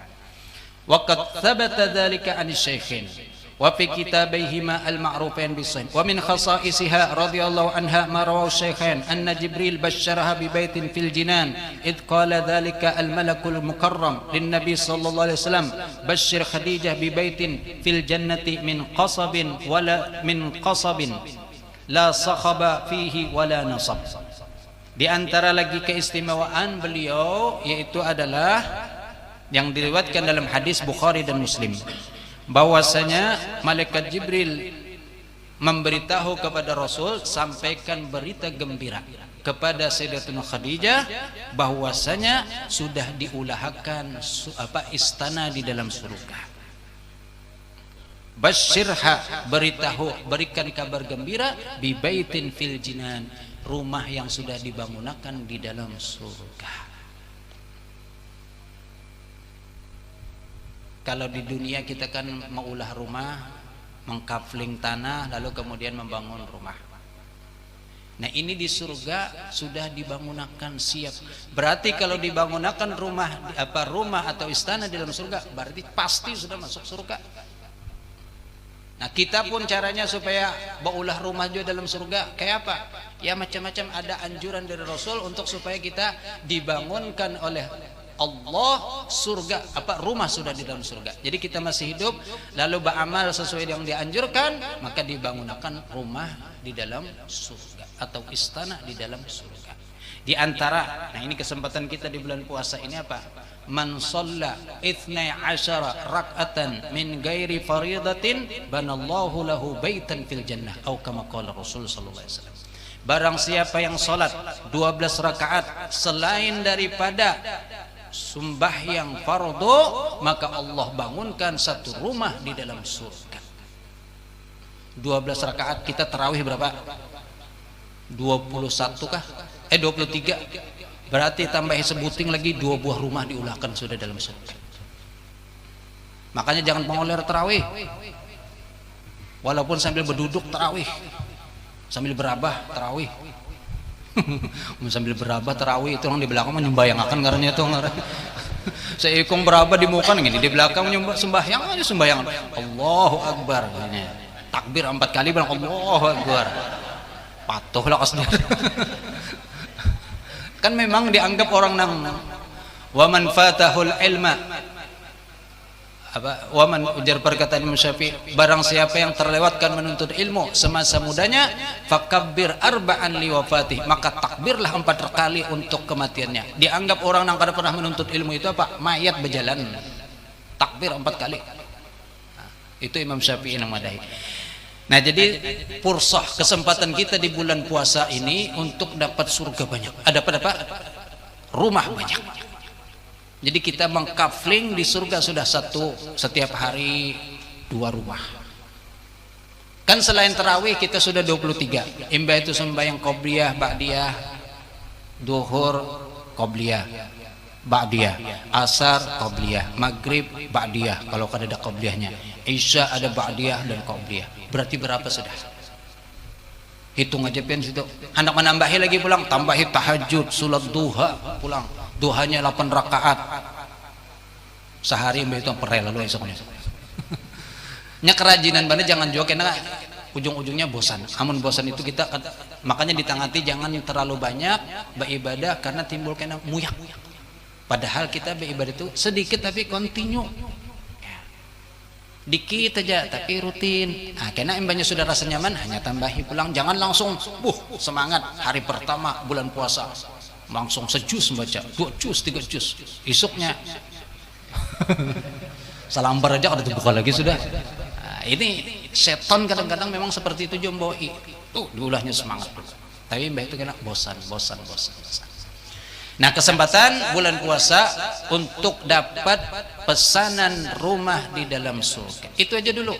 Wa qad thabata dzalika 'an asy-syaikhin wa fi kitabaihima al-ma'rufain bis-sahih. Wa min khasa'isiha radhiyallahu anha ma rawahu asy-syaikhan anna Jibril basyaraha bi baitin fil jinan id qala dzalika al-malakul mukarram lin-nabi sallallahu alaihi wasallam basyir Khadijah bi baitin fil jannati min qasabin wala min qasabin la sakhaba fihi wala nasab. Di antara lagi keistimewaan beliau yaitu adalah yang diriwayatkan dalam hadis Bukhari dan Muslim, bahwasanya malaikat Jibril memberitahu kepada Rasul, sampaikan berita gembira kepada Sayyidatuna Khadijah bahwasanya sudah diulahkan istana di dalam surga. Basyirha, beritahu, berikan kabar gembira, bi baitin fil jinan, rumah yang sudah dibangunakan di dalam surga. Kalau di dunia kita kan mengulah rumah, mengkafling tanah, lalu kemudian membangun rumah. Nah, ini di surga sudah dibangunakan siap. Berarti kalau dibangunakan rumah atau istana di dalam surga, berarti pasti sudah masuk surga. Nah, kita pun caranya supaya baulah rumah juga dalam surga kayak apa? Ya macam-macam, ada anjuran dari Rasul untuk supaya kita dibangunkan oleh Allah, surga rumah sudah di dalam surga. Jadi kita masih hidup lalu beramal sesuai yang dianjurkan, maka dibangunkan rumah di dalam surga atau istana di dalam surga. Di antara, nah ini kesempatan kita di bulan puasa ini apa? Man shalla 12 rak'atan min ghairi faridatin banallahu lahu baitan fil jannah atau kama qala Rasul sallallahu alaihi wasallam. Barang siapa yang salat 12 rakaat selain daripada sembahyang fardu, maka Allah bangunkan satu rumah di dalam surga. 12 rakaat kita tarawih berapa? 21 kah? 23. Berarti tambahin sebuting lagi 2 buah rumah diulahkan sudah dalam surga. Makanya jangan pengoler tarawih. Walaupun sambil berduduk tarawih, sambil berabah tarawih. Sambil berabah tarawih itu orang di belakang menyembayangakan ngarannya itu ngaran. Seikung berabah di muka gini, di belakang sembahyang aja sembahyang. Allahu Akbar. Ini. Takbir 4 kali bilang Allahu Akbar. Patuhlah kasnya. Kan memang dianggap orang nang wa man fatahul ilma waman ujar perkataan Imam Syafi'i, barang siapa yang terlewatkan menuntut ilmu semasa mudanya, fakabbir arba'an liwafatih, maka takbirlah 4 kali untuk kematiannya. Dianggap orang yang kada pernah menuntut ilmu itu apa? Mayat berjalan. Takbir 4 kali. Nah, itu Imam Syafi'i yang madahi. Nah, jadi pursah kesempatan kita di bulan puasa ini untuk dapat surga banyak. Ada apa? Rumah banyak. Jadi kita mengkafling di surga sudah setiap hari 2 rumah. Kan selain tarawih kita sudah 23. Imbah itu sembahyang qobliyah, ba'diyah, duhur qobliyah, ba'diyah, asar qobliyah, maghrib ba'diyah kalau kada ada qobliyahnya, isya ada ba'diyah dan qobliyah. Berarti berapa sudah? Hitung aja pian situ. Anak menambahi lagi pulang, tambahi tahajud, salat duha pulang. Duhanya 8 rakaat sehari, mbak itu perel lalu esoknya. Nya kerajinan banget, jangan juga kena ujung-ujungnya bosan. Amun bosan itu kita makanya ditangati jangan terlalu banyak beribadah karena timbul kena muyak. Padahal kita beribadah itu sedikit tapi kontinu. Dikit aja tapi rutin. Nah, karena imbahnya sudah rasa nyaman, hanya tambahi pulang. Jangan langsung semangat hari pertama bulan puasa. Langsung sejus membaca 2 juz 3 juz, esoknya salambar aja kada terbuka lagi sudah. Nah, ini setan kadang-kadang memang seperti itu jomboi tuh diulahnya semangat, tapi mbak itu kena bosan. Nah, kesempatan bulan puasa untuk dapat pesanan rumah di dalam surga itu aja dulu.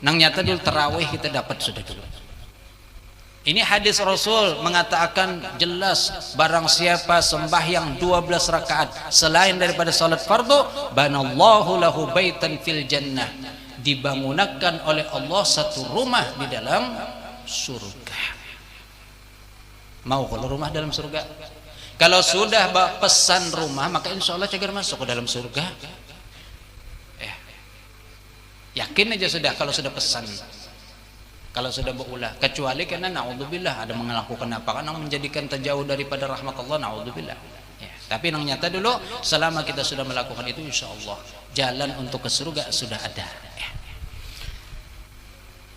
Nang nyata dulu tarawih kita dapat sudah dulu. Ini hadis Rasul mengatakan jelas, barang siapa sembahyang 12 rakaat selain daripada salat fardu, banallahu lahu baitan fil jannah, dibangunkan oleh Allah satu rumah di dalam surga. Mau kalau rumah dalam surga? Kalau sudah pesan rumah, maka insya Allah cagar masuk ke dalam surga. Yakin aja sudah kalau sudah pesan. Kalau sudah berulah, kecuali karena naudzubillah ada melakukan apa kan yang menjadikan terjauh daripada rahmat Allah, naudzubillah. Ya, tapi yang nyata dulu, selama kita sudah melakukan itu, insya Allah jalan untuk ke surga sudah ada. Ya.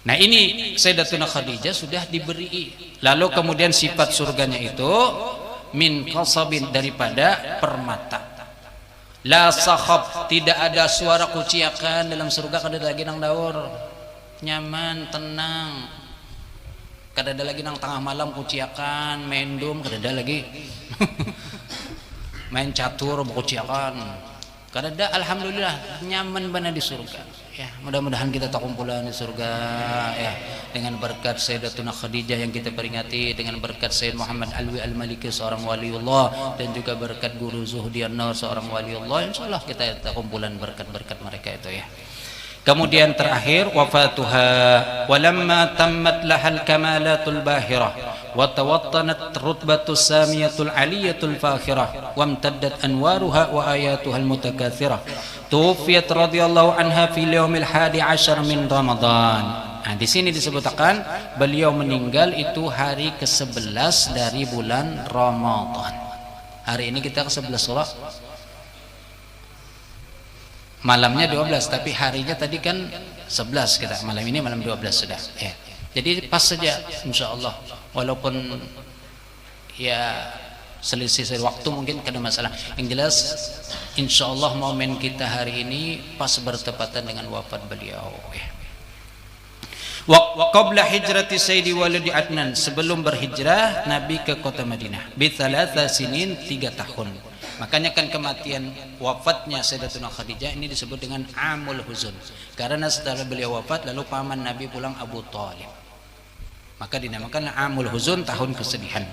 Nah, ini Sayyidatuna Khadijah sudah diberi. Lalu kemudian sifat surganya itu min qasabin, daripada permata. La sakhab, tidak ada suara kuciakan dalam surga, kada lagi nang daur. Nyaman, tenang, kada ada lagi nang tengah malam kuciakan, main dum, kada ada lagi main catur kuciakan, kada ada. Alhamdulillah nyaman benar di surga. Ya, mudah-mudahan kita terkumpulan di surga ya, dengan berkat Sayyidatuna Khadijah yang kita peringati, dengan berkat Sayyid Muhammad Alwi Al-Maliki seorang waliullah, dan juga berkat Guru Zuhdian Nur seorang waliullah. Insyaallah kita terkumpulan berkat-berkat mereka itu ya. Kemudian terakhir wafatuha, walamma tammat lahal kamalatul bahirah wa tawattanat rutbatus samiyatul aliyatul fakhirah wa amtaddat anwaruha wa ayatuhal mutakathirah, tuwfiyat radhiyallahu anha fi yaumil 11 min Ramadan. Nah, di sini disebutkan beliau meninggal itu hari ke-11 dari bulan Ramadan. Hari ini kita ke-11 surah Malamnya 12, tapi harinya tadi kan 11 kita. Malam ini malam 12 sudah. Ya. Jadi pas saja insyaallah. Walaupun ya selisih waktu mungkin ada masalah. Yang jelas insyaallah momen kita hari ini pas bertepatan dengan wafat beliau. Ya. Wa qabla hijrati Sayyidi Walidi Adnan, sebelum berhijrah Nabi ke kota Madinah bi 3 sinin, 3 tahun. Makanya kan kematian wafatnya Sayyidatuna Khadijah ini disebut dengan Amul Huzun, karena setelah beliau wafat lalu paman Nabi pulang Abu Thalib, maka dinamakan Amul Huzun, tahun kesedihan.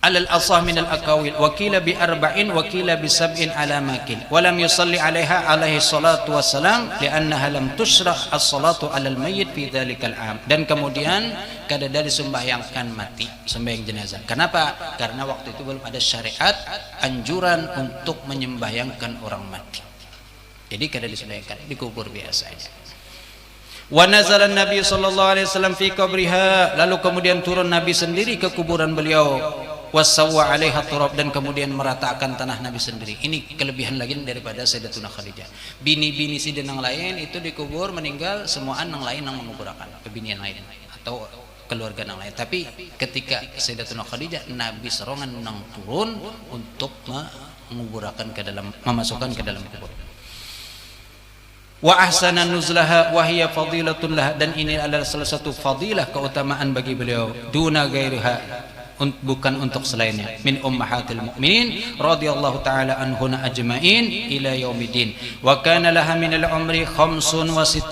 Alal asah min al aqawil wakila bi 40 wakila bi 7 ala makil walam yusalli alaiha alaihi salatu wassalam liannaha lam tushrah as-salatu alal mayyit fi dzalikal am. Dan kemudian kada dari sembahyangkan mati, sembahyang jenazah. Kenapa? Karena waktu itu belum ada syariat anjuran untuk menyembahyangkan orang mati, jadi kada disembahyangkan, dikubur biasa aja. Wa nazala Nabi sallallahu alaihi wasallam fi qabriha, lalu kemudian turun Nabi sendiri ke kuburan beliau. Wasawwa 'alaiha turab, dan kemudian meratakan tanah Nabi sendiri. Ini kelebihan lagi daripada Sayyidatuna Khadijah. Bini-bini si denang lain itu dikubur meninggal semuaan nang lain nang menguburakan, kebinian lain atau keluarga nang lain. Tapi ketika Sayyidatuna Khadijah, Nabi serongan nang turun untuk menguburakan ke dalam, memasukkan ke dalam kubur. Wa ahsana nuzlaha wa hiya fadilatun laha, dan ini adalah salah satu fadilah, keutamaan bagi beliau, duna gairiha, bukan untuk selainnya, min ummahatil mu'minin radhiyallahu taala anhunna ajmain ila yaumiddin. Wa kana laha min al-umri 65,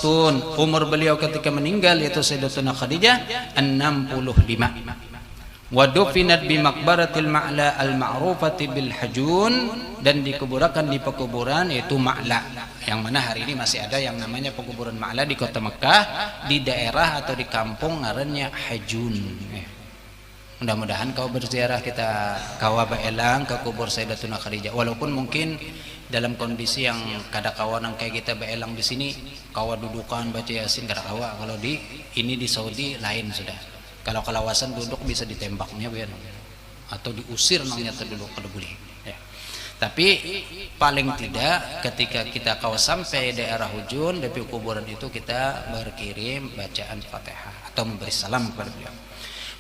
umur beliau ketika meninggal yaitu Sayyidatuna Khadijah 65. Wa dufinat bi maqbaratil Ma'la al-ma'rufati bil Hajun, dan dikuburkan di pekuburan yaitu Ma'la, yang mana hari ini masih ada yang namanya pekuburan Ma'la di kota Mekah, di daerah atau di kampung ngarannya Hajun. Mudah-mudahan kau berziarah kita kawa baelang ke kubur Sayyidatuna Khadijah, walaupun mungkin dalam kondisi yang kada kawan kayak kita baelang di sini kawa dudukan baca yasin kada kawa. Kalau di ini di Saudi lain sudah, kalau kelawasan duduk bisa ditembaknya biar atau diusir nangnya terduduk kada boleh ya. Tapi paling tidak ketika kita kawa sampai daerah Hujun dari kuburan itu kita berkirim bacaan Fatihah atau memberi salam kepada beliau.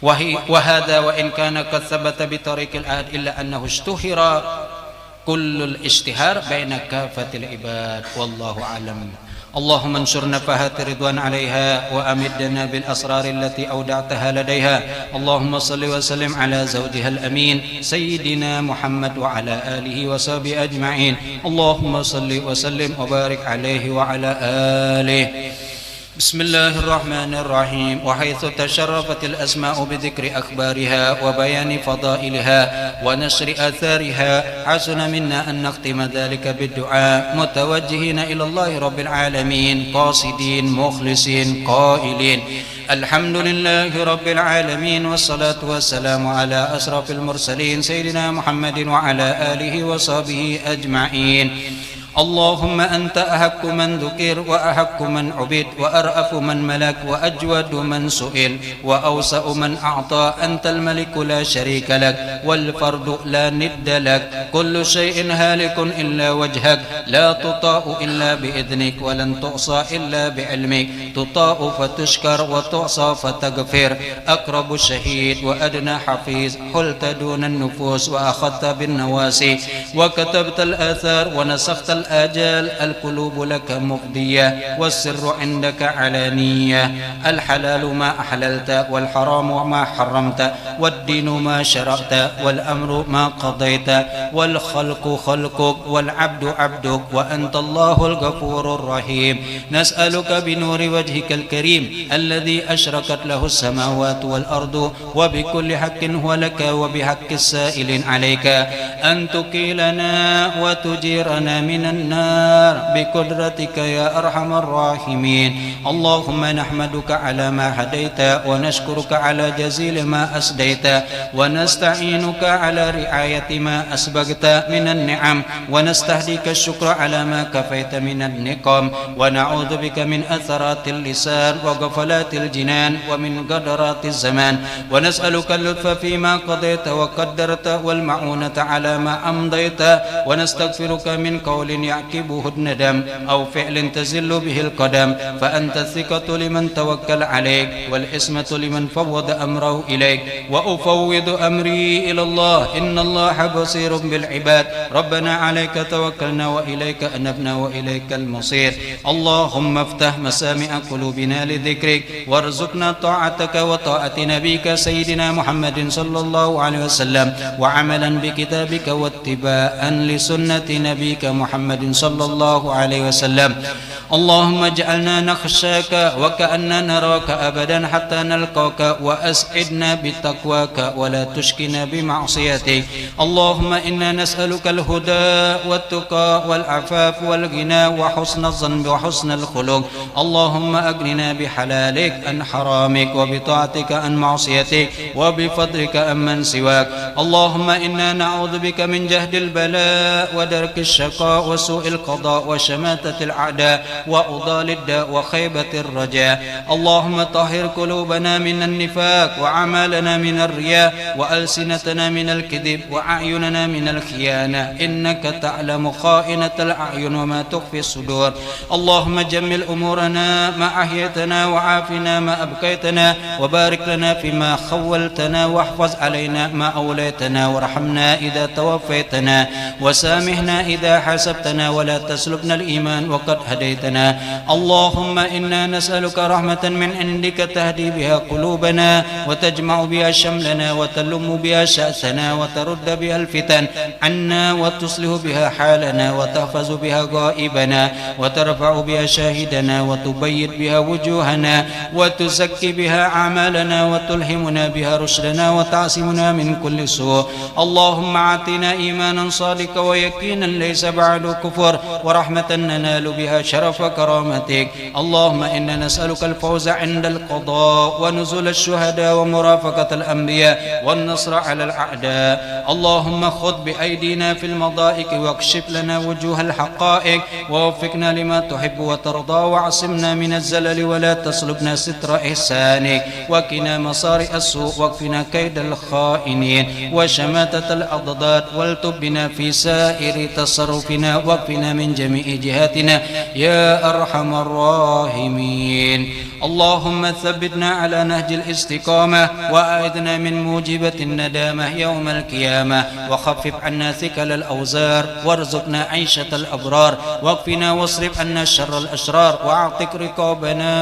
وهذا وإن كان قد ثبت بطريق العهد إلا أنه اشتهر كل الاشتهار بين كافة العباد والله أعلم. اللهم انشر نفحات رضوان عليها وأمدنا بالأسرار التي أودعتها لديها. اللهم صل وسلم على زوجها الأمين سيدنا محمد وعلى آله وصحبه أجمعين. اللهم صل وسلم وبارك عليه وعلى آله. بسم الله الرحمن الرحيم. وحيث تشرفت الأسماء بذكر أخبارها وبيان فضائلها ونشر آثارها حسن منا أن نختم ذلك بالدعاء متوجهين إلى الله رب العالمين قاصدين مخلصين قائلين الحمد لله رب العالمين والصلاة والسلام على أشرف المرسلين سيدنا محمد وعلى آله وصحبه أجمعين. اللهم أنت أحق من ذكر وأحق من عبد وأرأف من ملك وأجود من سئل وأوسع من أعطى. أنت الملك لا شريك لك والفرد لا ند لك. كل شيء هالك إلا وجهك لا تطاع إلا بإذنك ولن تعصى إلا بعلمك. تطاع فتشكر وتعصى فتغفر. أقرب الشهيد وأدنى حفيظ. حلت دون النفوس وأخذت بالنواسي وكتبت الآثار ونسخت الآجال. القلوب لك مفدية والسر عندك علانية. الحلال ما أحللت والحرام ما حرمت والدين ما شرعت والأمر ما قضيت والخلق خلقك والعبد عبدك وأنت الله الغفور الرحيم. نسألك بنور وجهك الكريم الذي أشرقت له السماوات والأرض وبكل حق هو لك وبحق السائل عليك أن تقيلنا وتجيرنا من النار بقدرتك يا أرحم الراحمين. اللهم نحمدك على ما هديت ونشكرك على جزيل ما أسديت ونستعينك على رعاية ما أسبقت أسبغت من النعم ونستهديك الشكر على ما كفيت من النقم ونعوذ بك من أثرات اللسان وغفلات الجنان ومن قدرات الزمان ونسألك اللطف فيما قضيت وقدرت والمعونة على ما أمضيت ونستغفرك من قول يعقبه الندم أو فعل تزل به القدم فأنت الثقة لمن توكل عليك والعصمة لمن فوض أمره إليك وأفوض أمري إلى الله إن الله بصير بالعباد ربنا عليك توكلنا وإليك أنبنا وإليك المصير اللهم افتح مسامع قلوبنا لذكرك وارزقنا طاعتك وطاعة نبيك سيدنا محمد صلى الله عليه وسلم وعملا بكتابك واتباعا لسنة نبيك محمد صلى الله عليه وسلم اللهم اجعلنا نخشاك وكأننا نراك أبدا حتى نلقاك وأسعدنا بتقواك ولا تشكنا بمعصيتك اللهم إنا نسألك الهدى والتقى والعفاف والغنى وحسن الظن وحسن الخلق اللهم أغننا بحلالك عن حرامك وبطاعتك عن معصيتك وبفضلك عمن سواك اللهم إنا نعوذ بك من جهد البلاء ودرك الشقاء وسوء القضاء وشماتة الأعداء وأضال الداء وخيبة الرجاء اللهم طهر قلوبنا من النفاق وأعمالنا من الرياء وألسنتنا من الكذب وأعيننا من الخيانة إنك تعلم خائنة الأعين وما تخفي الصدور اللهم جمل أمورنا ما أحييتنا وعافنا ما أبقيتنا وبارك لنا فيما خولتنا واحفظ علينا ما أوليتنا وارحمنا إذا توفيتنا وسامحنا إذا حسبتنا ولا تسلبنا الإيمان وقد هديتنا اللهم إنا نسألك رحمة من عندك تهدي بها قلوبنا وتجمع بها شملنا وتلم بها شأسنا وترد بها الفتن عنا وتصلح بها حالنا وتحفظ بها غائبنا وترفع بها شاهدنا وتبيض بها وجوهنا وتزكي بها أعمالنا وتلهمنا بها رشدنا وتعصمنا من كل سوء اللهم أعطنا إيمانا صادقا ويقينا ليس بعد كفر ورحمة ننال بها شرف كرامتك اللهم إنا نسألك الفوز عند القضاء ونزول الشهداء ومرافقة الأنبياء والنصر على الأعداء اللهم خذ بأيدينا في المضائق واكشف لنا وجوه الحقائق ووفقنا لما تحب وترضى وعصمنا من الزلل ولا تسلبنا ستر إحسانك وقنا مصارع السوء واكفنا كيد الخائنين وشماتة الأضداد والتب بنا في سائر تصرفنا واكفنا من جميع جهاتنا يا أرحم الراحمين اللهم ثبتنا على نهج الاستقامة وأعذنا من موجبة الندامة يوم القيامة وخفف عنا ثقل الأوزار وارزقنا عيشة الأبرار واكفنا واصرف عنا شر الأشرار واعتق رقابنا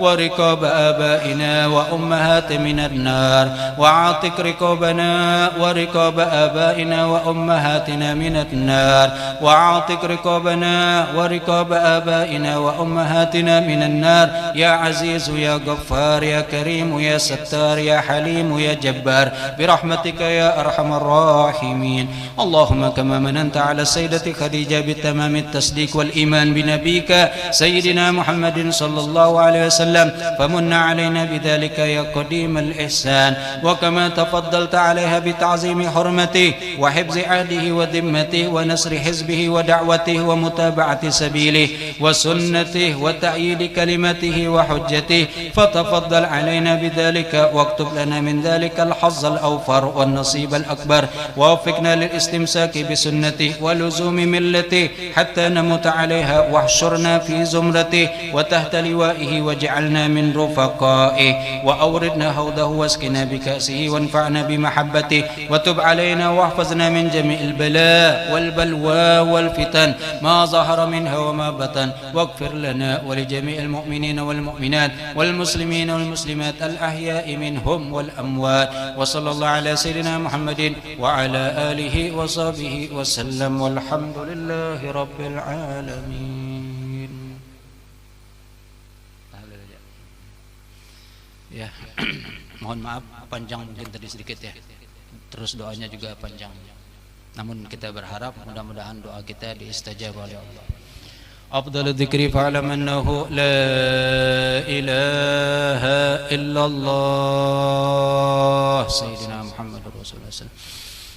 ورقاب آبائنا وأمهات من النار واعتق رقابنا ورقاب آبائنا وأمهاتنا من النار واعتق رقابنا ورقاب آبائنا وأمهاتنا من النار يا عزيز يا غفار يا كريم يا ستار يا حليم يا جبار برحمتك يا أرحم الراحمين اللهم كما مننت على السيدة خديجة بتمام التصديق والإيمان بنبيك سيدنا محمد صلى الله عليه وسلم فمن علينا بذلك يا قديم الإحسان وكما تفضلت عليها بتعظيم حرمته وحفظ عهده وذمته ونصر حزبه ودعوته ومتابعة سبيله وسنته وتأييد كلمته وحجته فتفضل علينا بذلك واكتب لنا من ذلك الحظ الأوفر والنصيب الأكبر ووفقنا للاستمساك بسنته ولزوم ملته حتى نموت عليها واحشرنا في زمرته وتحت لوائه واجعلنا من رفقائه وأوردنا حوضه واسقنا بكأسه وانفعنا بمحبته وتب علينا واحفظنا من جميع البلاء والبلوى والفتن ما ظهر منها وما بطن واغفر لنا ولجميع المؤمنين والمؤمنات والمسلمين والمسلمات الأحياء منهم والأموات وصلى الله على سيدنا محمد وعلى آله وصحبه وسلم والحمد لله رب العالمين. Ya, mohon maaf panjang mungkin tadi sedikit ya. Terus doanya juga panjang. Namun kita berharap mudah-mudahan doa kita diistajab oleh Allah. أفضل الذكر فاعلم أنه لا إله إلا الله سيدنا محمد رسول الله صلى الله عليه وسلم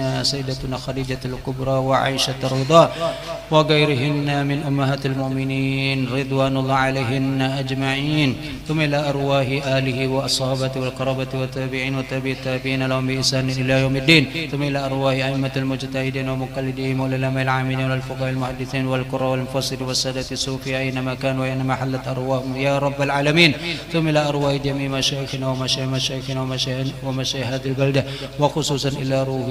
أنفسنا سيدتنا خديجة الكبرى وعائشة الرضا وغيرهن من أمهات المؤمنين رضوان الله عليهن أجمعين ثم إلى أرواح آله وأصحابه والقرابة والتابعين وتابع التابعين لهم بإحسان إلى يوم الدين ثم إلى أرواح أئمة المجتهدين ومقلدين والعلماء العاملين والفقهاء المحدثين والقراء والمفسرين والسادة الصوفية أينما كانوا وأينما حلت أرواحهم يا رب العالمين ثم إلى أرواح جميع مشايخنا ومشايخنا ومشايخ هذه البلدة وخصوصا إلى روح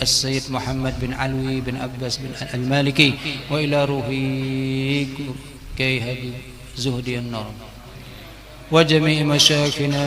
السيد محمد بن علوي بن عباس بن المالكي وإلى روح كي زهدي النور وجميع مشايخنا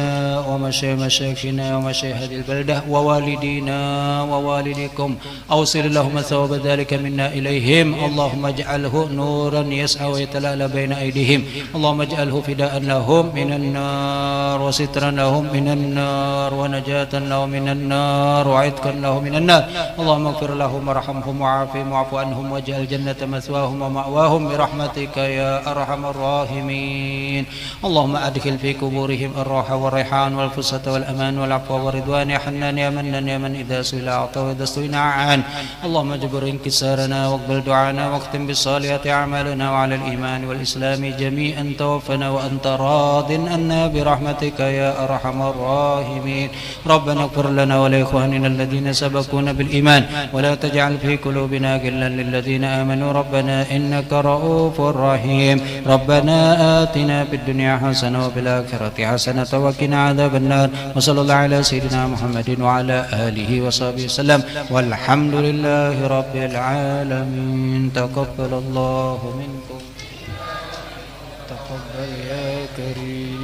ومشايخنا ومشايخ هذه البلدة ووالدينا ووالديكم أوصل اللهم ثواب ذلك منا إليهم اللهم اجعله نورا يسعى ويتلألأ بين أيديهم اللهم اجعله فداء لهم من النار وسترا لهم من النار ونجاة لهم من النار وعتقا لهم من النار اللهم اغفر لهم وارحمهم وعافهم واعف عنهم واجعل الجنة مثواهم ومأواهم برحمتك يا أرحم الراحمين اللهم أدخل في قبورهم الروح والريحان والفسحة والأمان والعفو والرضوان يا حنان يا منان يا من إذا سئل أعطى وإذا استغنى عن اللهم اجبر انكسارنا واقبل دعانا واختم بالصالحات أعمالنا وعلى الإيمان والإسلام جميعا توفنا وأنت راض عنا برحمتك يا أرحم الراحمين ربنا اغفر لنا ولإخواننا الذين سبقونا بالإيمان ولا تجعل في قلوبنا غلا للذين آمنوا ربنا إنك رؤوف رحيم ربنا آتنا في الدنيا حسنة وفي الآخرة حسنة وقنا عذاب النار وصلى الله على سيدنا محمد وعلى آله وصحبه وسلم والحمد لله رب العالمين تقبل الله منكم تقبل يا كريم